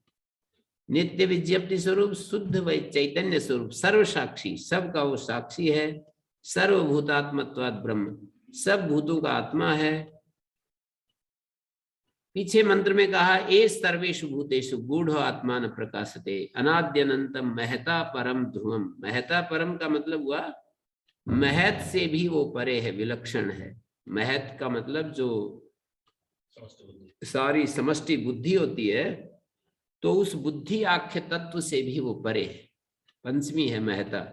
नित्य विज्ञप्ति स्वरूप शुद्ध व चैतन्य स्वरूप, सर्व साक्षी, सबका वो साक्षी है। सर्वभूतात्मत्वात् ब्रह्म, सब भूतों का आत्मा है। पीछे मंत्र में कहा ए सर्वेषु भूतेषु गूढ़ आत्मान प्रकाशते अनाद्यनंतम महता परम ध्रुवम। महता परम का मतलब हुआ महत से भी वो परे है, विलक्षण है। महत का मतलब जो सारी समष्टि बुद्धि होती है, तो उस बुद्धि आख्य तत्व से भी वो परे है। पंचमी है महता।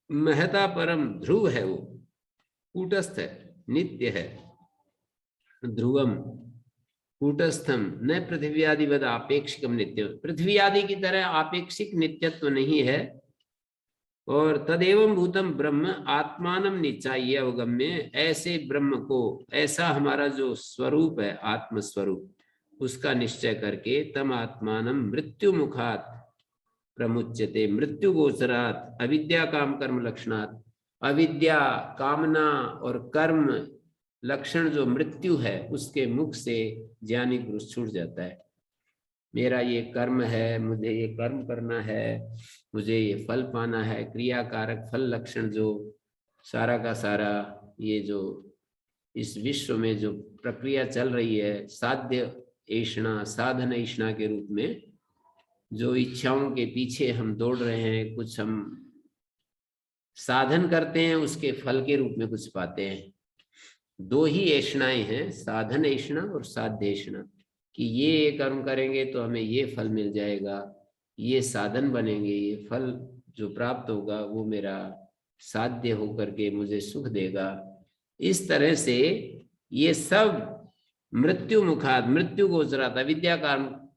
महता परम ध्रुव है, वो कूटस्थ है, नित्य है। ध्रुवम कूटस्थम न पृथ्वी आदि वद आपेक्षिकम नित्य, पृथ्वी आदि की तरह आपेक्षिक नित्यत्व नहीं है। और तदेवं भूतम ब्रह्म आत्मानम निचाय्य अवगम्य, ऐसे ब्रह्म को, ऐसा हमारा जो स्वरूप है आत्म स्वरूप, उसका निश्चय करके तम आत्मानम मृत्यु मुखात प्रमुच्यते, मृत्यु गोचरात अविद्या काम कर्म लक्षणात्, अविद्या कामना और कर्म लक्षण जो मृत्यु है उसके मुख से ज्ञानी पुरुष छूट जाता है। मेरा ये कर्म है, मुझे ये कर्म करना है, मुझे ये फल पाना है, क्रिया कारक फल लक्षण जो सारा का सारा ये जो इस विश्व में जो प्रक्रिया चल रही है, साध्य ऐषणा साधन ऐषणा के रूप में जो इच्छाओं के पीछे हम दौड़ रहे हैं, कुछ हम साधन करते हैं, उसके फल के रूप में कुछ पाते हैं। दो ही ऐषणाएं हैं, साधन ऐषणा और साध्य ऐषणा, कि ये कर्म करेंगे तो हमें ये फल मिल जाएगा, ये साधन बनेंगे, ये फल जो प्राप्त होगा वो मेरा साध्य होकर के मुझे सुख देगा। इस तरह से ये सब मृत्यु मुखात, मृत्यु गोचरात, अविद्या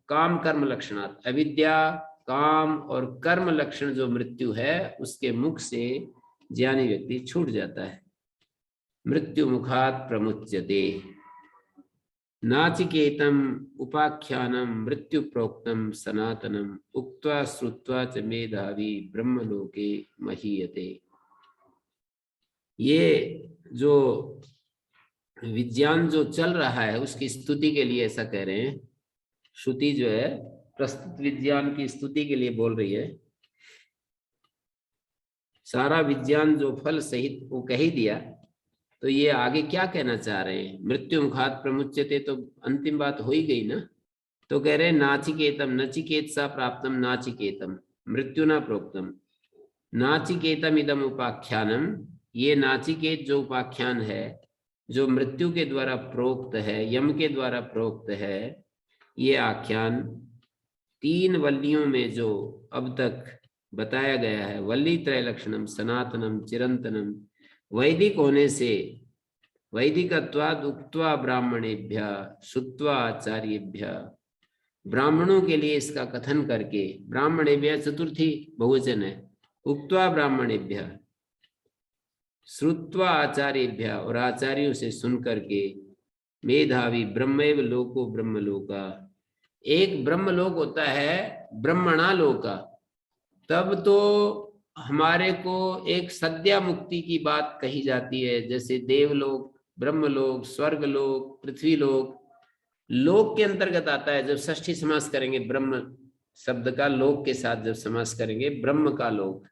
काम कर्म लक्षणात्, अविद्या काम और कर्म लक्षण जो मृत्यु है उसके मुख से ज्ञानी व्यक्ति छूट जाता है। मृत्यु मुखात प्रमुच्यते। नाचिकेतम उपाख्यानम मृत्यु प्रोक्तम सनातनम उक्त्वा श्रुत्वा च मेधावी ब्रह्मलोके महीयते। ये जो विज्ञान जो चल रहा है उसकी स्तुति के लिए ऐसा कह रहे हैं। श्रुति जो है प्रस्तुत विज्ञान की स्तुति के लिए बोल रही है। सारा विज्ञान जो फल सहित वो कह ही दिया, तो ये आगे क्या कहना चाह रहे हैं? मृत्यु मुखात प्रमुच्यते, तो अंतिम बात हो ही गई ना। तो कह रहे हैं नाचिकेतम नचिकेत सा प्राप्तम नाचिकेतम मृत्यु ना प्रोक्तम नाचिकेतम इदम उपाख्यानम। ये नाचिकेत जो उपाख्यान है जो मृत्यु के द्वारा प्रोक्त है, यम के द्वारा प्रोक्त है, ये आख्यान 3 वल्लियों में जो अब तक बताया गया है, वल्ली त्रय लक्षणम सनातनम चिरंतनम, वैदिक होने से वैदिकत्वाद उक्त्वा ब्राह्मणेभ्य श्रुत्वा आचार्येभ्य, ब्राह्मणों के लिए इसका कथन करके, ब्राह्मणेभ्य चतुर्थी बहुवचन है, उक्त्वा ब्राह्मणेभ्य श्रुत्वा आचार्येभ्य, और आचार्यों से सुन करके, मेधावी ब्रह्मैव लोको ब्रह्मलोका, एक ब्रह्मलोक होता है ब्रह्मणा लोका। तब तो हमारे को एक सद्या मुक्ति की बात कही जाती है, जैसे देवलोक, ब्रह्मलोक, स्वर्गलोक, पृथ्वीलोक। लोक के अंतर्गत आता है। जब षष्ठी समास करेंगे ब्रह्म शब्द का लोक के साथ जब समास करेंगे, ब्रह्म का लोक,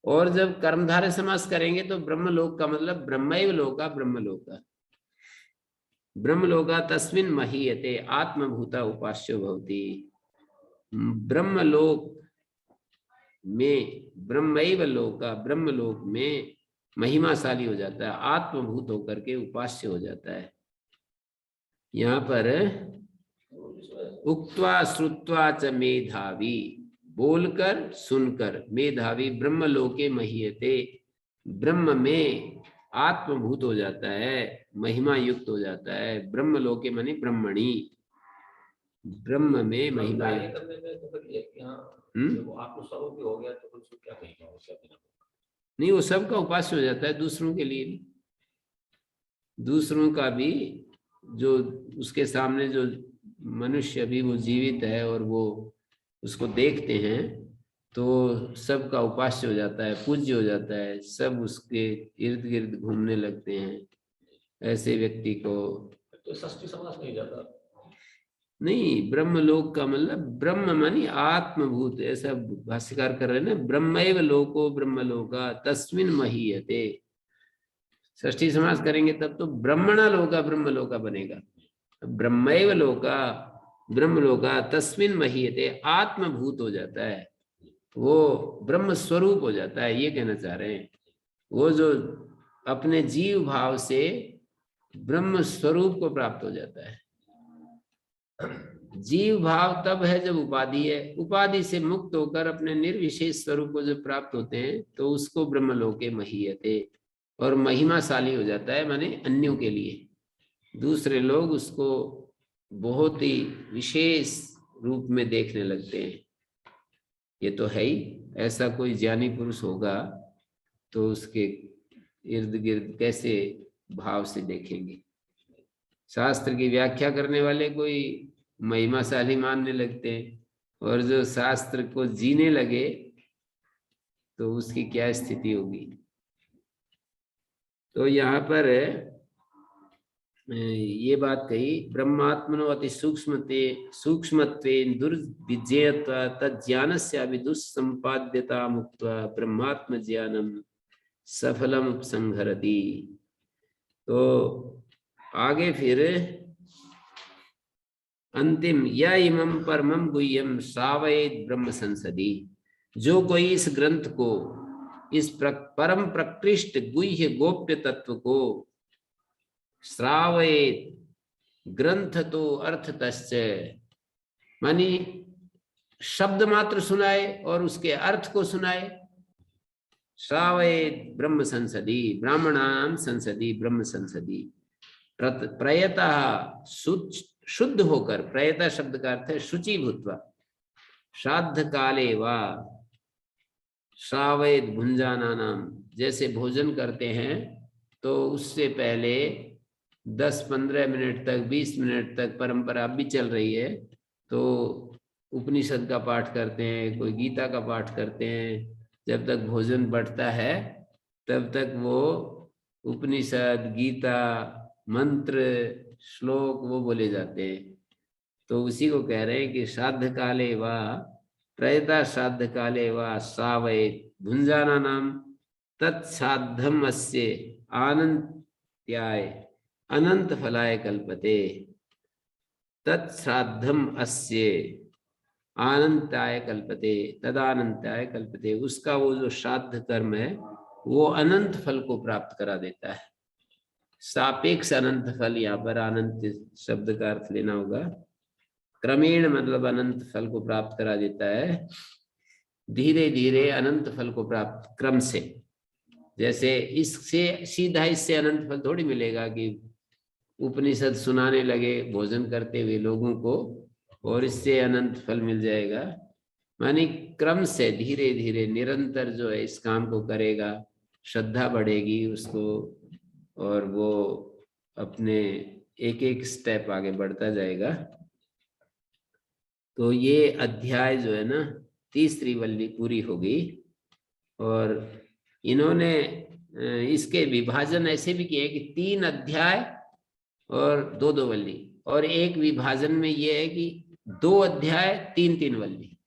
और जब कर्मधारय समास करेंगे तो ब्रह्मलोक का मतलब ब्रह्मैव लोका ब्रह्मलोका, ब्रह्मलोका तस्मिन् महीयते आत्मभूता उपास्यो भवति। ब्रह्मलोक में, ब्रह्मैव लोका ब्रह्मलोक में महिमाशाली हो जाता है, आत्मभूत होकर के उपास्य हो जाता है। यहाँ पर उक्त्वा श्रुत्वा च मेधावी, बोलकर सुनकर, मेधावी ब्रह्मलोके महीयते, ब्रह्म में आत्मभूत हो जाता है, महिमा युक्त हो जाता है। ब्रह्मलोके माने ब्रह्मणी, ब्रह्म में महिमा युक्त। हो गया तो क्या कहेगा? नहीं, वो सबका उपास्य हो जाता है, दूसरों के लिए भी, दूसरों का भी, जो उसके सामने जो मनुष्य भी वो जीवित है और वो उसको देखते हैं, तो सबका उपास्य हो जाता है, पूज्य हो जाता है, सब उसके इर्द गिर्द घूमने लगते हैं। ऐसे व्यक्ति को तो षष्ठी समास नहीं जाता। नहीं, ब्रह्मलोक का मतलब ब्रह्म मानी आत्मभूत, ऐसा भाष्यकार कर रहे हैं ना, ब्रह्मैव लोको ब्रह्मलोका तस्मिन् महीयते। षष्ठी समास करेंगे तब तो ब्रह्मणा लोका ब्रह्मलोका बनेगा। ब्रह्मैव लोका ब्रह्मलोका तस्मिन् महीयते, आत्मभूत हो जाता है, वो ब्रह्म स्वरूप हो जाता है, ये कहना चाह रहे हैं। वो जो अपने जीव भाव से ब्रह्म स्वरूप को प्राप्त हो जाता है। जीव भाव तब है जब उपाधि है, उपाधि से मुक्त होकर अपने निर्विशेष स्वरूप को जब प्राप्त होते हैं तो उसको ब्रह्मलोके महीयते, और महिमाशाली हो जाता है, माने अन्यों के लिए। दूसरे लोग उसको बहुत ही विशेष रूप में देखने लगते हैं। ये तो है ही, ऐसा कोई ज्ञानी पुरुष होगा तो उसके इर्द गिर्द कैसे भाव से देखेंगे। शास्त्र की व्याख्या करने वाले कोई महिमाशाली मानने लगते हैं, और जो शास्त्र को जीने लगे तो उसकी क्या स्थिति होगी। तो यहाँ पर ये बात कही, ब्रह्मात्मनो अति सूक्ष्मत्वेन दुर्विज्ञेयत्वा तज्ज्ञानस्यापि दुस्सम्पाद्यता मुक्त्वा ब्रह्मात्म ज्ञानम सफलम उपसंहरति। तो आगे फिर अंतिम, या इमं परमं गुह्यम श्रावयेत् ब्रह्म संसदि, जो कोई इस ग्रंथ को, इस परम प्रकृष्ट गुह्य गोप्य तत्व को श्रावयेत्, ग्रंथ तो अर्थ तस्य, मानी शब्द मात्र सुनाए और उसके अर्थ को सुनाए। श्रावयेत् ब्रह्म संसदि, ब्राह्मणानां संसदि ब्रह्म संसदि, प्रयतः शुद्ध होकर, प्रयतः शब्द का अर्थ है शुचि भूत्वा, श्राद्ध काले वा श्रावयेत् भुंजानानाम, जैसे भोजन करते हैं तो उससे पहले 10-15 मिनट तक, 20 मिनट तक परंपरा भी चल रही है, तो उपनिषद का पाठ करते हैं, कोई गीता का पाठ करते हैं। जब तक भोजन बढ़ता है तब तक वो उपनिषद, गीता, मंत्र, श्लोक वो बोले जाते हैं। तो उसी को कह रहे हैं कि श्राद्ध काले वा प्रयता श्राद्ध काले वा श्रावयेत् भुंजानानां तत्श्राद्धम अस्य आनन्त्याय अनंत फलाय कल्पते, तत्श्राद्धम अस्य आनंताय कल्पते तदानंताय कल्पते, उसका वो जो श्राद्ध कर्म है वो अनंत फल को प्राप्त करा देता है। सापेक्ष अनंत फल, यहाँ पर अनंत शब्द का अर्थ लेना होगा। क्रमेण मतलब अनंत फल को प्राप्त करा देता है, धीरे धीरे अनंत फल को प्राप्त क्रम से। जैसे इससे सीधा इससे अनंत फल थोड़ी मिलेगा कि उपनिषद सुनाने लगे भोजन करते हुए लोगों को और इससे अनंत फल मिल जाएगा। मानी क्रम से धीरे धीरे निरंतर जो है इस काम को करेगा, श्रद्धा बढ़ेगी उसको, और वो अपने एक एक स्टेप आगे बढ़ता जाएगा। तो ये अध्याय जो है ना, तीसरी वल्ली पूरी होगी। और इन्होंने इसके विभाजन ऐसे भी किए कि 3 अध्याय और 2-2 वल्ली, और एक विभाजन में ये है कि 2 अध्याय 3-3 वल्ली।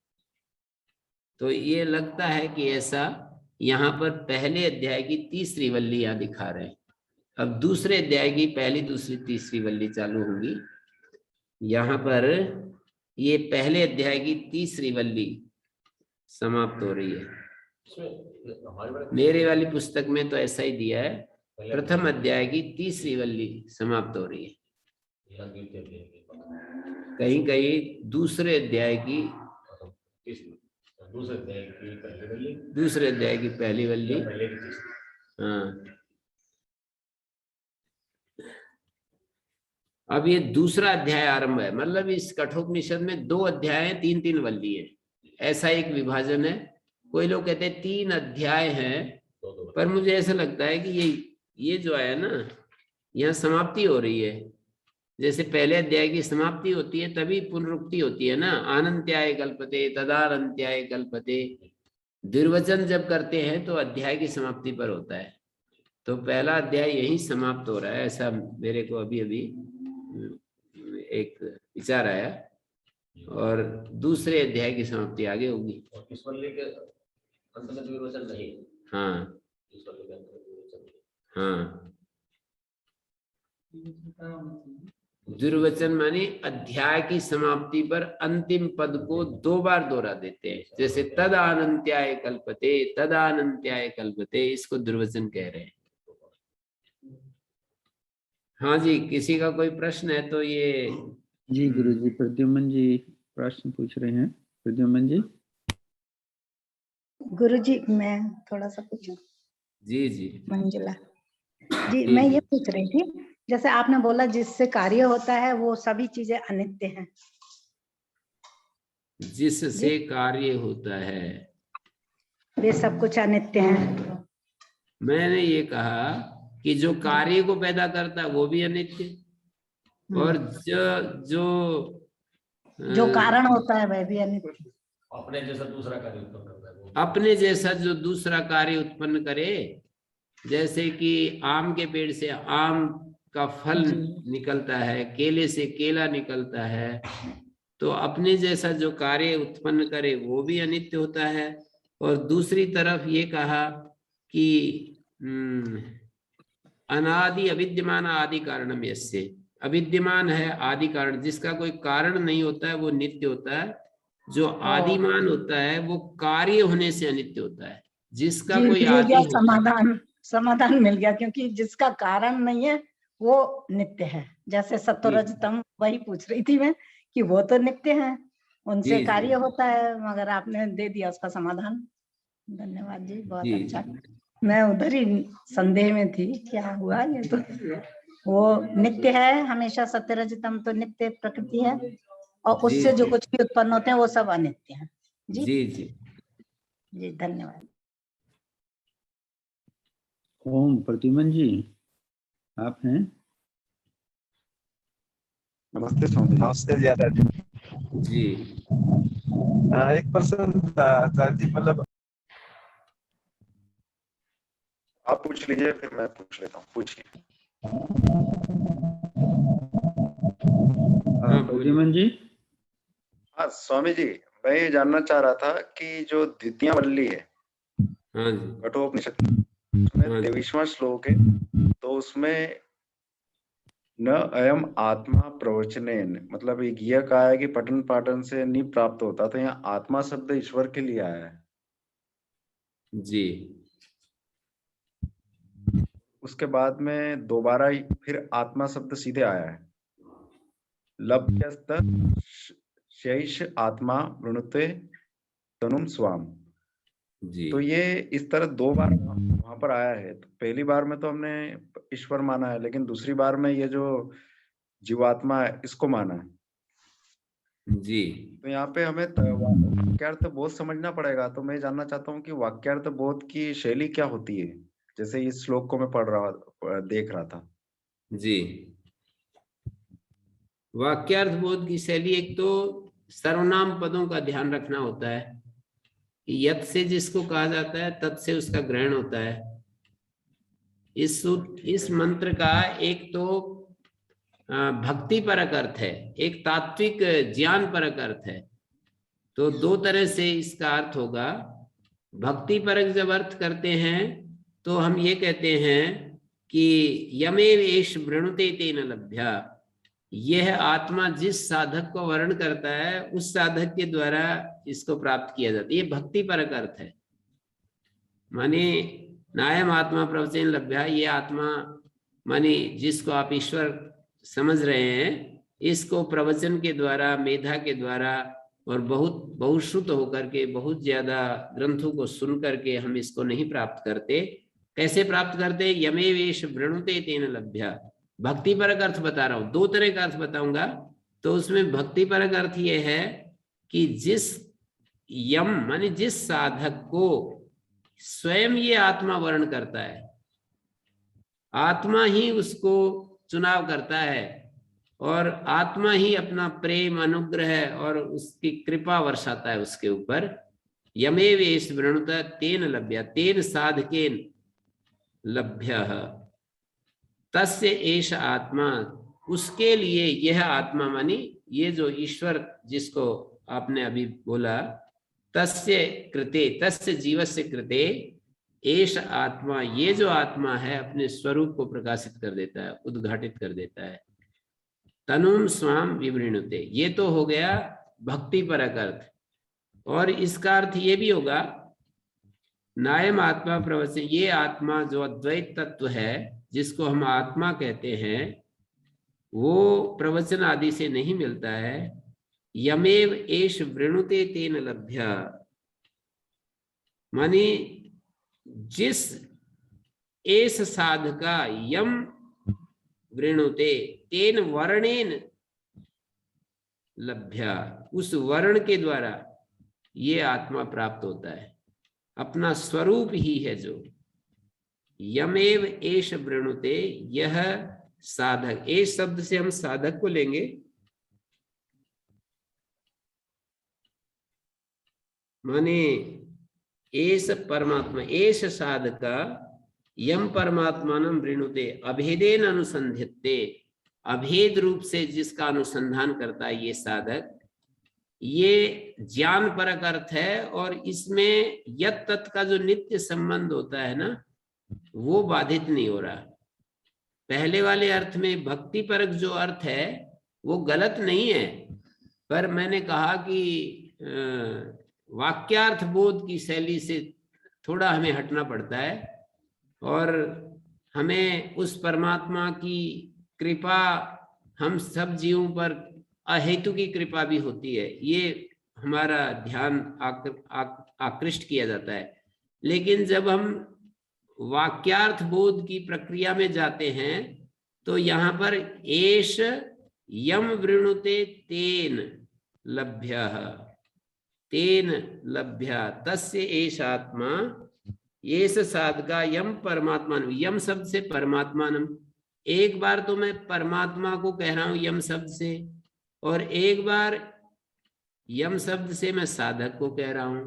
तो ये लगता है कि ऐसा यहाँ पर पहले अध्याय की तीसरी वल्ली यहाँ दिखा रहे हैं। अब दूसरे अध्याय की पहली, दूसरी, तीसरी वल्ली चालू होंगी। यहाँ पर ये पहले अध्याय की तीसरी वल्ली समाप्त हो रही है। मेरे वाली पुस्तक में तो ऐसा ही दिया है, प्रथम अध्याय की तीसरी वल्ली समाप्त हो रही है। कहीं कहीं दूसरे अध्याय की पहली वल्ली। हाँ, अब ये दूसरा अध्याय आरंभ है, मतलब इस कठोपनिषद में 2 अध्याय 3-3 वल्ली है, ऐसा एक विभाजन है। कोई लोग कहते हैं 3 अध्याय हैं, पर मुझे ऐसा लगता है कि ये जो है ना, यहाँ समाप्ति हो रही है। जैसे पहले अध्याय की समाप्ति होती है तभी पुनरुक्ति होती है ना, आनंत्याय कल्पते तदानंत्याय कल्पते। द्विवचन जब करते हैं तो अध्याय की समाप्ति पर होता है। तो पहला अध्याय यही समाप्त हो रहा है, ऐसा मेरे को अभी एक विचार आया, और दूसरे अध्याय की समाप्ति आगे होगी। इस वल्ली के अंत में द्विवचन नहीं। हाँ हाँ, द्विवचन माने अध्याय की समाप्ति पर अंतिम पद को 2 बार दोहरा देते हैं, जैसे तदानंत्याय कल्पते तदानंत्याय कल्पते, इसको द्विवचन कह रहे हैं। हाँ जी, किसी का कोई प्रश्न है तो ये। जी गुरुजी, प्रद्युमन जी प्रश्न पूछ रहे हैं। प्रद्युमन जी। गुरुजी मैं थोड़ा सा पूछूं? जी जी मंजुला जी, मैं ये पूछ रही थी, जैसे आपने बोला जिससे कार्य होता है वो सभी चीजें अनित्य हैं। जिससे कार्य होता है वे सब कुछ अनित्य हैं। मैंने ये कहा कि जो कार्य को पैदा करता है वो भी अनित्य, और जो कारण होता है वह भी अनित्य। अपने जैसा दूसरा कार्य उत्पन्न करता है वो। अपने जैसा जो दूसरा कार्य उत्पन्न करे, जैसे कि आम के पेड़ से आम का फल निकलता है, केले से केला निकलता है, तो अपने जैसा जो कार्य उत्पन्न करे वो भी अनित्य होता है। और दूसरी तरफ ये कहा कि अनादि अविद्यमान आदि कारणम यस्य, अविद्यमान है आदि कारण, जिसका कोई कारण नहीं होता है वो नित्य होता है। जो आदिमान होता है वो कार्य होने से अनित्य होता है। जिसका कोई मिल आदि गया होता समाधान, समाधान मिल गया, क्योंकि जिसका कारण नहीं है वो नित्य है। जैसे सत्वरजतम, वही पूछ रही थी मैं कि वो तो नित्य है, उनसे जी, कार्य जी। होता है, मगर आपने दे दिया उसका समाधान। धन्यवाद जी, बहुत जी, अच्छा। मैं उधर ही संदेह में थी, क्या हुआ ये तो। वो नित्य है हमेशा, सत्यरजतम तो नित्य प्रकृति है, और जी, उससे जो जी। कुछ भी उत्पन्न होते हैं वो सब अनित्य है। जी जी, जी। जी, धन्यवाद। ओम प्रद्युमन जी, आप हैं? नमस्ते स्वामी। नमस्ते ज्यादा जी। जी। एक पर्सन आचार्य जी, मतलब आप पूछ लीजिए फिर मैं पूछ लेता हूँ, पूछिए। हाँ, प्रद्युमन जी। हाँ स्वामी जी, मैं ये जानना चाह रहा था कि जो द्वितीय वल्ली है हाँ जी। कठोपनिषद उसमें हाँ जी। 23वां श्लोक है, तो उसमें न अयम आत्मा प्रवचनेन, मतलब ये कहा है कि पठन पाठन से नहीं प्राप्त होता, तो यहाँ आत्मा शब्द ईश्वर के लिए आया है। जी। उसके बाद में दोबारा फिर आत्मा शब्द सीधे आया है, लभ्यस्त शैष आत्मा वृणुते तनुम स्वाम। जी। तो ये इस तरह दो बार वहां पर आया है। तो पहली बार में तो हमने ईश्वर माना है, लेकिन दूसरी बार में ये जो जीवात्मा है इसको माना है। जी। तो यहाँ पे हमें वाक्यार्थ बोध समझना पड़ेगा। तो मैं जानना चाहता हूँ कि वाक्यार्थ बोध की शैली क्या होती है, जैसे इस श्लोक को मैं देख रहा था। जी। वाक्यार्थ बोध की शैली, एक तो सर्वनाम पदों का ध्यान रखना होता है कि यत से जिसको कहा जाता है तत् से उसका ग्रहण होता है। इस मंत्र का एक तो भक्ति परक अर्थ है, एक तात्विक ज्ञान परक अर्थ है। तो दो तरह से इसका अर्थ होगा। भक्ति परक जब अर्थ करते हैं तो हम ये कहते हैं कि यमेव एष वृणुते तेन लभ्या, यह आत्मा जिस साधक को वर्ण करता है उस साधक के द्वारा इसको प्राप्त किया जाता है। ये भक्ति परक अर्थ है। माने नायम आत्मा प्रवचन लभ्या, ये आत्मा माने जिसको आप ईश्वर समझ रहे हैं, इसको प्रवचन के द्वारा, मेधा के द्वारा और बहुत बहुश्रुत होकर के, बहुत ज्यादा ग्रंथों को सुन करके हम इसको नहीं प्राप्त करते। कैसे प्राप्त करते? यमेवेश वृणुते तेन लभ्या। भक्ति परक अर्थ बता रहा हूं, दो तरह का अर्थ बताऊंगा। तो उसमें भक्ति परक अर्थ ये है कि जिस यम माने जिस साधक को स्वयं ये आत्मा वर्ण करता है, आत्मा ही उसको चुनाव करता है और आत्मा ही अपना प्रेम, अनुग्रह और उसकी कृपा वर्षाता है उसके ऊपर। यमेवेश वृणुता तेन लभ्या, तेन साधकेन लभ्यः तस्य एष आत्मा, उसके लिए यह आत्मा मानी ये जो ईश्वर जिसको आपने अभी बोला, तस्य कृते, तस्य जीवस्य कृते एष आत्मा, ये जो आत्मा है अपने स्वरूप को प्रकाशित कर देता है, उद्घाटित कर देता है। तनुम स्वाम विवृणुते, ये तो हो गया भक्ति परक अर्थ। और इसका अर्थ ये भी होगा नायम आत्मा प्रवचन, ये आत्मा जो अद्वैत तत्व है जिसको हम आत्मा कहते हैं, वो प्रवचन आदि से नहीं मिलता है। यमेव एष वृणुते तेन लभ्य, मानी जिस एस साधका यम वृणुते तेन वर्णेन लभ्या, उस वर्ण के द्वारा ये आत्मा प्राप्त होता है। अपना स्वरूप ही है जो यमेव एष वृणुते, यह साधक, एष शब्द से हम साधक को लेंगे। माने एष परमात्मा, एष साधका यम परमात्मानं वृणुते अभेदेन अनुसंध्यते, अभेद रूप से जिसका अनुसंधान करता है ये साधक, ये ज्ञान परक अर्थ है। और इसमें यत तत् का जो नित्य संबंध होता है ना, वो बाधित नहीं हो रहा। पहले वाले अर्थ में भक्ति परक जो अर्थ है वो गलत नहीं है, पर मैंने कहा कि वाक्यार्थ बोध की शैली से थोड़ा हमें हटना पड़ता है, और हमें उस परमात्मा की कृपा हम सब जीवों पर अहेतु की कृपा भी होती है, ये हमारा ध्यान आकृष्ट किया जाता है। लेकिन जब हम वाक्यार्थ बोध की प्रक्रिया में जाते हैं तो यहाँ पर एष यम वृणुते तेन लभ्यः, तेन लभ्य तस्य एष आत्मा, एष साधका यम परमात्मानं, यम शब्द से परमात्मानं, एक बार तो मैं परमात्मा को कह रहा हूं यम शब्द से, और एक बार यम शब्द से मैं साधक को कह रहा हूं।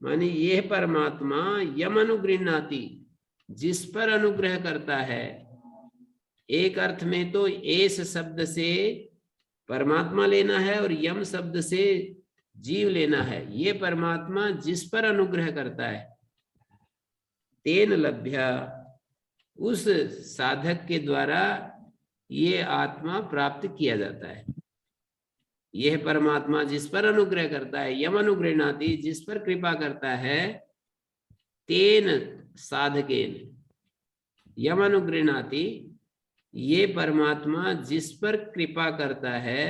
माने यह परमात्मा यम अनुगृह्णाति, जिस पर अनुग्रह करता है। एक अर्थ में तो एस शब्द से परमात्मा लेना है और यम शब्द से जीव लेना है। ये परमात्मा जिस पर अनुग्रह करता है, तेन लभ्य, उस साधक के द्वारा ये आत्मा प्राप्त किया जाता है। यह परमात्मा जिस पर अनुग्रह करता है, यम अनुगृह्णाति, जिस पर कृपा करता है, तेन साधकेन यम अनुगृह्णाति, ये परमात्मा जिस पर कृपा करता है,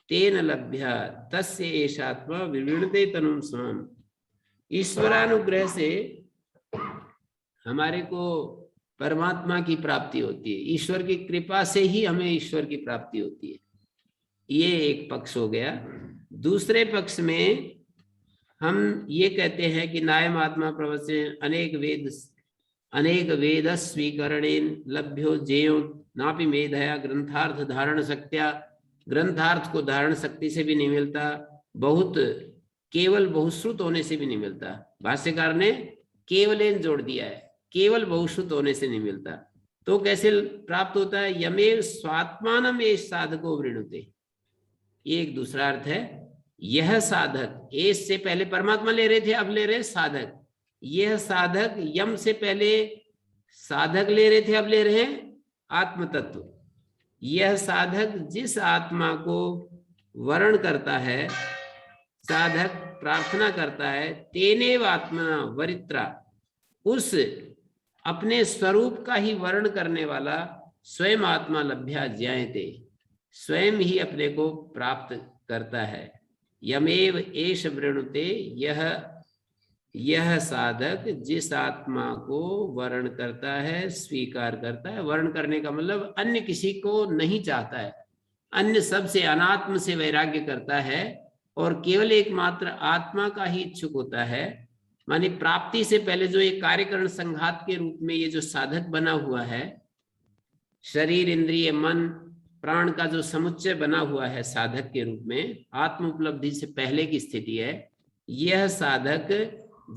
तेन लभ्य तस्य एष आत्मा विवृणते तनुं स्वाम। ईश्वरानुग्रह से हमारे को परमात्मा की प्राप्ति होती है, ईश्वर की कृपा से ही हमें ईश्वर की प्राप्ति होती है। ये एक पक्ष हो गया। दूसरे पक्ष में हम ये कहते हैं कि नायम आत्मा प्रवचन अनेक वेद स्वीकरणेन लभ्यो जेयो नापि मेधया ग्रंथार्थ धारण शक्त्या, ग्रंथार्थ को धारण शक्ति से भी नहीं मिलता, बहुत केवल बहुश्रुत होने से भी नहीं मिलता। भाष्यकार ने केवलेन जोड़ दिया है, केवल बहुश्रुत होने से नहीं मिलता। तो कैसे प्राप्त होता है? यमेव स्वात्मानम एष साधको वृणुते, ये एक दूसरा अर्थ है। यह साधक, एष से पहले परमात्मा ले रहे थे, अब ले रहे साधक। यह साधक, यम से पहले साधक ले रहे थे, अब ले रहे आत्म तत्व। यह साधक जिस आत्मा को वर्ण करता है, साधक प्रार्थना करता है, तेनेव आत्मना वरित्रा, उस अपने स्वरूप का ही वर्ण करने वाला स्वयं आत्मा लभ्या ज्ञायते, स्वयं ही अपने को प्राप्त करता है। यमेव एष वृणुते, यह साधक जिस आत्मा को वर्ण करता है, स्वीकार करता है। वर्ण करने का मतलब अन्य किसी को नहीं चाहता है, अन्य सब से, अनात्म से वैराग्य करता है और केवल एकमात्र आत्मा का ही इच्छुक होता है। माने प्राप्ति से पहले जो एक कार्यकरण संघात के रूप में ये जो साधक बना हुआ है, शरीर इंद्रिय मन प्राण का जो समुच्चय बना हुआ है साधक के रूप में, आत्म उपलब्धि से पहले की स्थिति है। यह साधक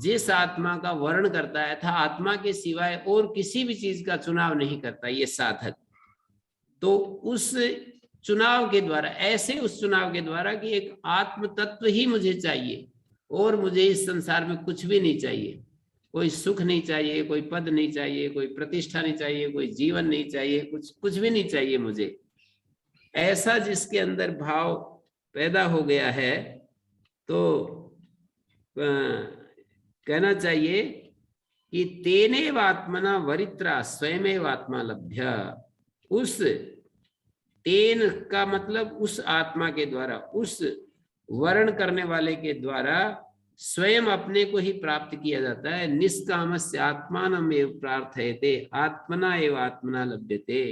जिस आत्मा का वर्ण करता है था, आत्मा के सिवाय और किसी भी चीज का चुनाव नहीं करता ये साधक। तो उस चुनाव के द्वारा, ऐसे उस चुनाव के द्वारा कि एक आत्म तत्व ही मुझे चाहिए और मुझे इस संसार में कुछ भी नहीं चाहिए, कोई सुख नहीं चाहिए, कोई पद नहीं चाहिए, कोई प्रतिष्ठा नहीं चाहिए, कोई जीवन नहीं चाहिए, कुछ भी नहीं चाहिए मुझे। ऐसा जिसके अंदर भाव पैदा हो गया है, तो कहना चाहिए कि तेनेव आत्मना वरित्रा स्वयमेव आत्मा लभ्य। उस तेन का मतलब उस आत्मा के द्वारा, उस वर्ण करने वाले के द्वारा स्वयं अपने को ही प्राप्त किया जाता है। निष्कामस्य आत्मानमेव प्रार्थयते, आत्मना एव आत्मना लभ्यते।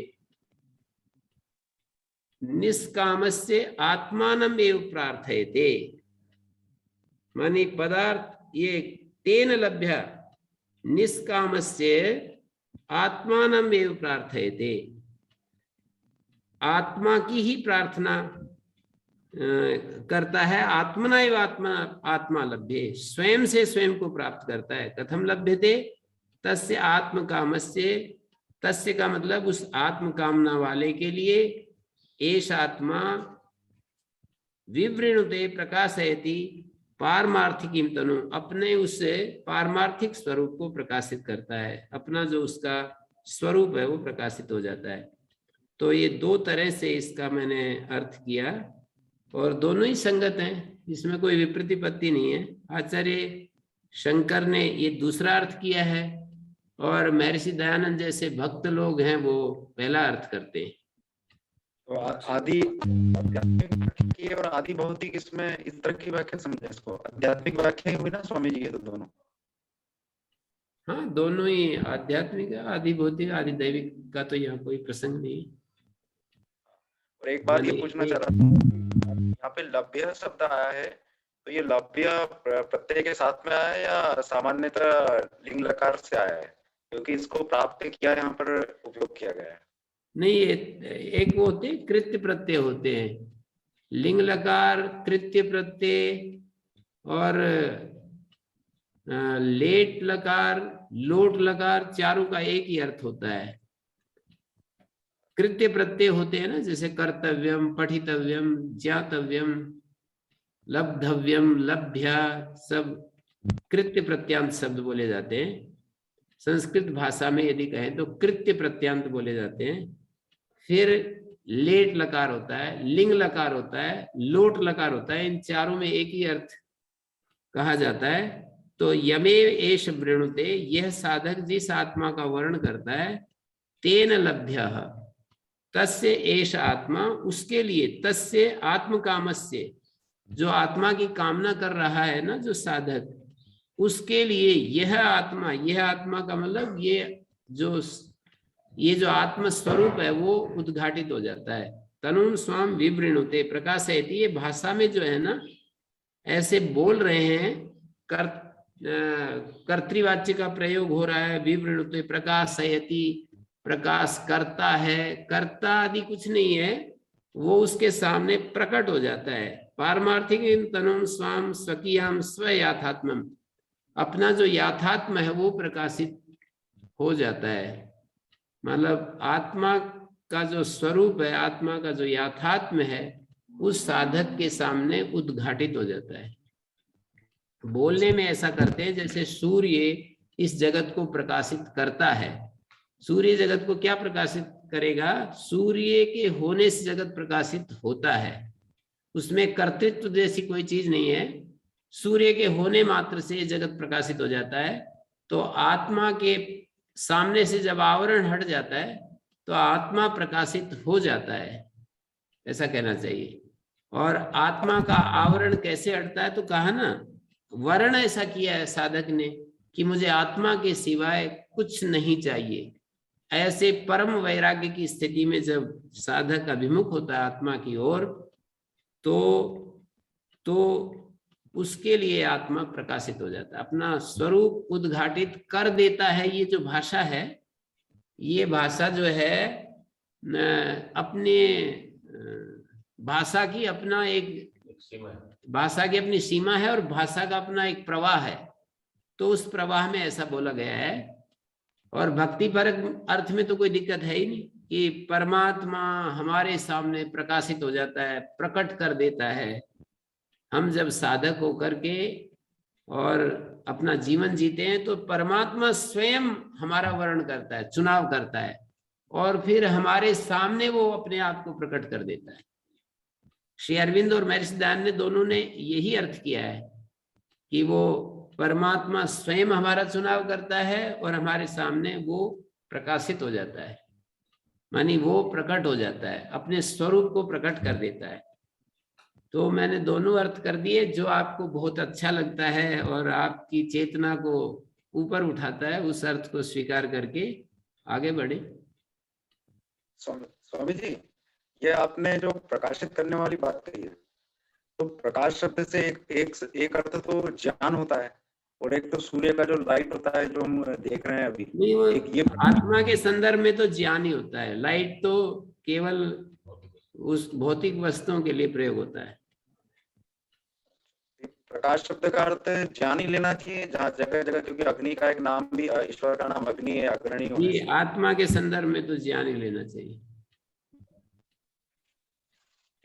निष्कामस्य आत्मानमेव प्रार्थयते, माने पदार्थ ये तेन लभ्य, निष्कामस्य आत्मानमेव प्रार्थयते, आत्मा की ही प्रार्थना करता है। आत्मना एव आत्मा लभ्ये, स्वयं से स्वयं को प्राप्त करता है। कथम लभ्यते? तस्य आत्म कामस्य, तस्य का मतलब उस आत्म कामना वाले के लिए, एष आत्मा विवृणुते प्रकाशयति पारमार्थिकीम तनु, अपने उस पारमार्थिक स्वरूप को प्रकाशित करता है, अपना जो उसका स्वरूप है वो प्रकाशित हो जाता है। तो ये दो तरह से इसका मैंने अर्थ किया और दोनों ही संगत हैं, इसमें कोई विप्रतिपत्ति नहीं है। आचार्य शंकर ने ये दूसरा अर्थ किया है और महर्षि दयानंद जैसे भक्त लोग हैं वो पहला अर्थ करते हैं। तो आदि आध्यात्मिक की और आदि भौतिक, इसमें इस तरह की व्याख्या समझे इसको, आध्यात्मिक व्याख्या हुई ना स्वामी जी के, तो दोनों। हाँ, दोनों ही आध्यात्मिक, आदि भौतिक, आदि दैविक का तो यहाँ कोई प्रसंग नहीं। और एक बात ये पूछना चाह रहा था, यहाँ पे लभ्य शब्द आया है, तो ये लभ्य प्रत्यय के साथ में आया है या सामान्यतः लिंग लकार से आया है? क्योंकि इसको प्राप्त किया यहाँ पर उपयोग किया गया है। नहीं, ये एक वो होते कृत्य प्रत्यय होते हैं, लिंग लकार, तृतीय प्रत्यय और लेट लकार, लोट लकार, चारों का एक ही अर्थ होता है। कृत्य प्रत्यय होते हैं ना, जैसे कर्तव्यम, पठितव्यम, ज्ञातव्यम, लब्धव्यम, लभ्या, सब कृत्य प्रत्यांत शब्द बोले जाते हैं। संस्कृत भाषा में यदि कहें तो कृत्य प्रत्यांत बोले जाते हैं। फिर लेट लकार होता है, लिंग लकार होता है, लोट लकार होता है, इन चारों में एक ही अर्थ कहा जाता है। तो यमेव एष वृणुते, यह साधक जिस आत्मा का वर्ण करता है, तेन लभ्यः, तस्य एष आत्मा, उसके लिए, तस्य आत्म कामस्य, जो आत्मा की कामना कर रहा है ना जो साधक, उसके लिए यह आत्मा का मतलब ये जो आत्म स्वरूप है वो उद्घाटित हो जाता है। तनुम स्वाम विवृणुते प्रकाशयति, ये भाषा में जो है ना ऐसे बोल रहे हैं, कर्तृवाच्य का प्रयोग हो रहा है, विवृणुते प्रकाशयति, प्रकाश करता है, कर्ता आदि कुछ नहीं है, वो उसके सामने प्रकट हो जाता है। पारमार्थिक तनुम स्वाम स्वकीयाम स्व याथात्मम, अपना जो याथात्म है वो प्रकाशित हो जाता है। मतलब आत्मा का जो स्वरूप है, आत्मा का जो याथात्म है, उस साधक के सामने उद्घाटित हो जाता है। बोलने में ऐसा करते हैं जैसे सूर्य इस जगत को प्रकाशित करता है। सूर्य जगत को क्या प्रकाशित करेगा? सूर्य के होने से जगत प्रकाशित होता है, उसमें कर्तृत्व जैसी कोई चीज नहीं है, सूर्य के होने मात्र से जगत प्रकाशित हो जाता है। तो आत्मा के सामने से जब आवरण हट जाता है तो आत्मा प्रकाशित हो जाता है, ऐसा कहना चाहिए। और आत्मा का आवरण कैसे हटता है? तो कहा ना, वर्ण ऐसा किया है साधक ने कि मुझे आत्मा के सिवाय कुछ नहीं चाहिए। ऐसे परम वैराग्य की स्थिति में जब साधक अभिमुख होता है आत्मा की ओर, तो उसके लिए आत्मा प्रकाशित हो जाता है, अपना स्वरूप उद्घाटित कर देता है। ये जो भाषा है, ये भाषा जो है अपने भाषा की अपना एक सीमा है, भाषा की अपनी सीमा है और भाषा का अपना एक प्रवाह है। तो उस प्रवाह में ऐसा बोला गया है। और भक्ति परक अर्थ में तो कोई दिक्कत है ही नहीं कि परमात्मा हमारे सामने प्रकाशित हो जाता है, प्रकट कर देता है। हम जब साधक होकर के और अपना जीवन जीते हैं तो परमात्मा स्वयं हमारा वर्ण करता है, चुनाव करता है, और फिर हमारे सामने वो अपने आप को प्रकट कर देता है। श्री अरविंद और महर्षि दयानंद ने दोनों ने यही अर्थ किया है कि वो परमात्मा स्वयं हमारा चुनाव करता है और हमारे सामने वो प्रकाशित हो जाता है, मानी वो प्रकट हो जाता है, अपने स्वरूप को प्रकट कर देता है। तो मैंने दोनों अर्थ कर दिए, जो आपको बहुत अच्छा लगता है और आपकी चेतना को ऊपर उठाता है, उस अर्थ को स्वीकार करके आगे बढ़े। स्वामी जी, ये आपने जो प्रकाशित करने वाली बात कही है, तो प्रकाश शब्द से एक अर्थ तो ज्ञान होता है और एक तो सूर्य का जो लाइट होता है जो हम देख रहे हैं अभी। नहीं, वो एक ये आत्मा के संदर्भ में तो ज्ञान ही होता है, लाइट तो केवल उस भौतिक वस्तुओं के लिए प्रयोग होता है। प्रकाश शब्द का अर्थ ज्ञान ही लेना चाहिए जहाँ जगह जगह, क्योंकि अग्नि का एक नाम भी, ईश्वर का नाम अग्नि है, अग्रणी होने ये से। आत्मा के संदर्भ में तो ज्ञान ही लेना चाहिए।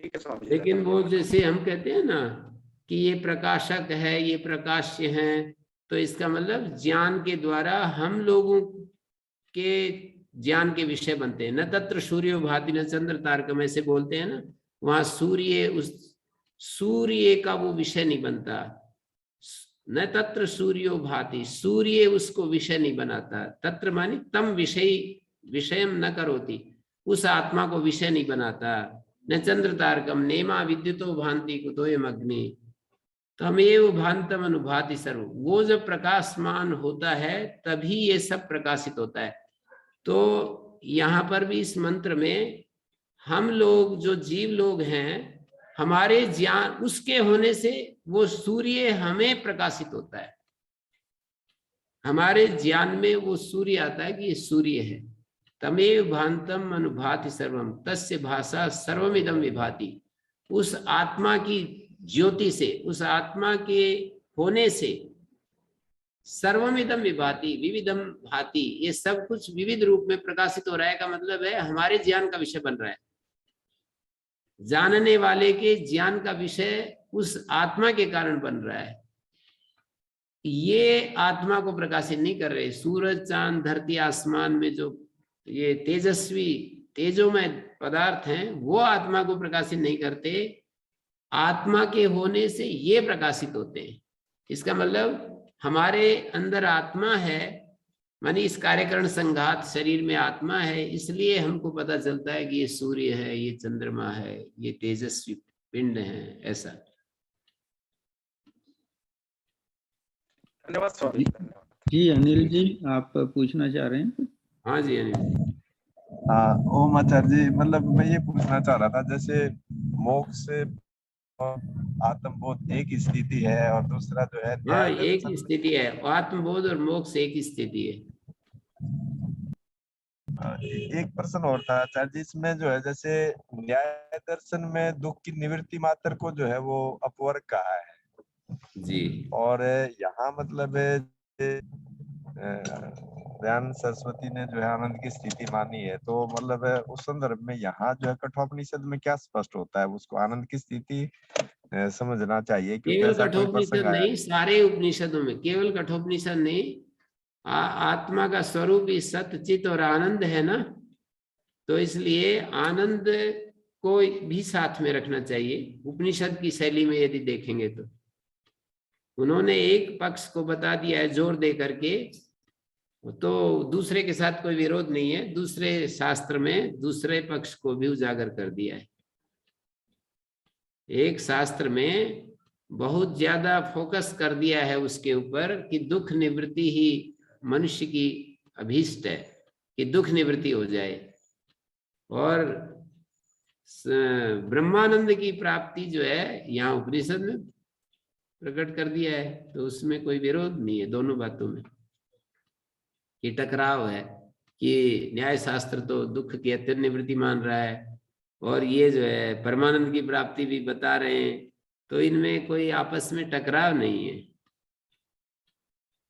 ठीक है स्वामी जी, लेकिन वो धन्यवाद। जैसे हम कहते हैं ना कि ये प्रकाशक है, ये प्रकाश्य है, तो इसका मतलब ज्ञान के द्वारा हम लोगों के ज्ञान के विषय बनते हैं। न तत्र सूर्यो भाति न चंद्र तारकम, ऐसे बोलते हैं ना, वहां सूर्य, उस सूर्य का वो विषय नहीं बनता। न तत्र सूर्यो भाति, सूर्य उसको विषय नहीं बनाता। तत्र मानी तम विषयम न करोति, उस आत्मा को विषय नहीं बनाता। न चंद्र तारकम नेमा विद्युतो भांति कुतोयम अग्नि, तमेव भांतम अनुभाति सर्व, वो जब प्रकाशमान होता है तभी ये सब प्रकाशित होता है। तो यहाँ पर भी इस मंत्र में हम लोग जो जीव लोग हैं, हमारे ज्ञान उसके होने से वो सूर्य हमें प्रकाशित होता है। हमारे ज्ञान में वो सूर्य आता है कि ये सूर्य है। तमेव भांतम अनुभाति सर्वम तस्य भाषा सर्वमिदं विभाति, उस आत्मा की ज्योति से, उस आत्मा के होने से सर्वमिदं विभाति विविधम भाति, ये सब कुछ विविध रूप में प्रकाशित हो रहा है। का मतलब है हमारे ज्ञान का विषय बन रहा है। जानने वाले के ज्ञान का विषय उस आत्मा के कारण बन रहा है। ये आत्मा को प्रकाशित नहीं कर रहे। सूरज, चांद, धरती, आसमान में जो ये तेजस्वी तेजोमय पदार्थ हैं वो आत्मा को प्रकाशित नहीं करते, आत्मा के होने से ये प्रकाशित होते हैं। इसका मतलब हमारे अंदर आत्मा है, मानी इस कार्यकरण संघात शरीर में आत्मा है, इसलिए हमको पता चलता है कि ये सूर्य है, ये चंद्रमा है, ये तेजस्वी पिंड है, ऐसा। धन्यवाद स्वामी जी, धन्यवाद। जी अनिल जी, आप पूछना चाह रहे हैं? हाँ जी अनिल। हाँ ओम आचार्य जी, मतलब मैं ये पूछना चाह रहा था, जैसे मोक्ष और आत्मबोध एक स्थिति है और दूसरा जो है हाँ, न्याय एक दर्शन। ही स्थिति है, आत्मबोध और मोक्ष एक ही स्थिति है। एक प्रश्न और था आचार्य जी, इसमें जो है जैसे न्याय दर्शन में दुख की निवृत्ति मात्र को जो है वो अपवर्ग कहा है जी, और यहाँ मतलब दयानंद सरस्वती ने जो है आनंद की स्थिति मानी है, तो मतलब उस संदर्भ में यहाँ जो है कठोपनिषद में क्या स्पष्ट होता है, उसको आनंद की स्थिति समझना चाहिए, क्योंकि केवल ऐसा कोई कठोपनिषद प्रसंग आया नहीं, सारे उपनिषदों में, केवल कठोपनिषद नहीं, आत्मा का स्वरूप ही सत्य, चित और आनंद है ना, तो इसलिए आनंद को भी साथ में रखना चाहिए। उपनिषद की शैली में यदि देखेंगे तो उन्होंने एक पक्ष को बता दिया है जोर दे करके, तो दूसरे के साथ कोई विरोध नहीं है। दूसरे शास्त्र में दूसरे पक्ष को भी उजागर कर दिया है। एक शास्त्र में बहुत ज्यादा फोकस कर दिया है उसके ऊपर कि दुख निवृत्ति ही मनुष्य की अभीष्ट है, कि दुख निवृत्ति हो जाए, और ब्रह्मानंद की प्राप्ति जो है यहाँ उपनिषद में प्रकट कर दिया है। तो उसमें कोई विरोध नहीं है दोनों बातों में, कि टकराव है कि न्याय शास्त्र तो दुख की अत्यंत निवृत्ति मान रहा है और ये जो है परमानंद की प्राप्ति भी बता रहे हैं, तो इनमें कोई आपस में टकराव नहीं है।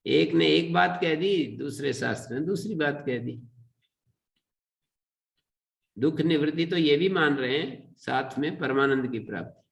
एक ने एक बात कह दी, दूसरे शास्त्र ने दूसरी बात कह दी। दुख निवृत्ति तो ये भी मान रहे हैं, साथ में परमानंद की प्राप्ति।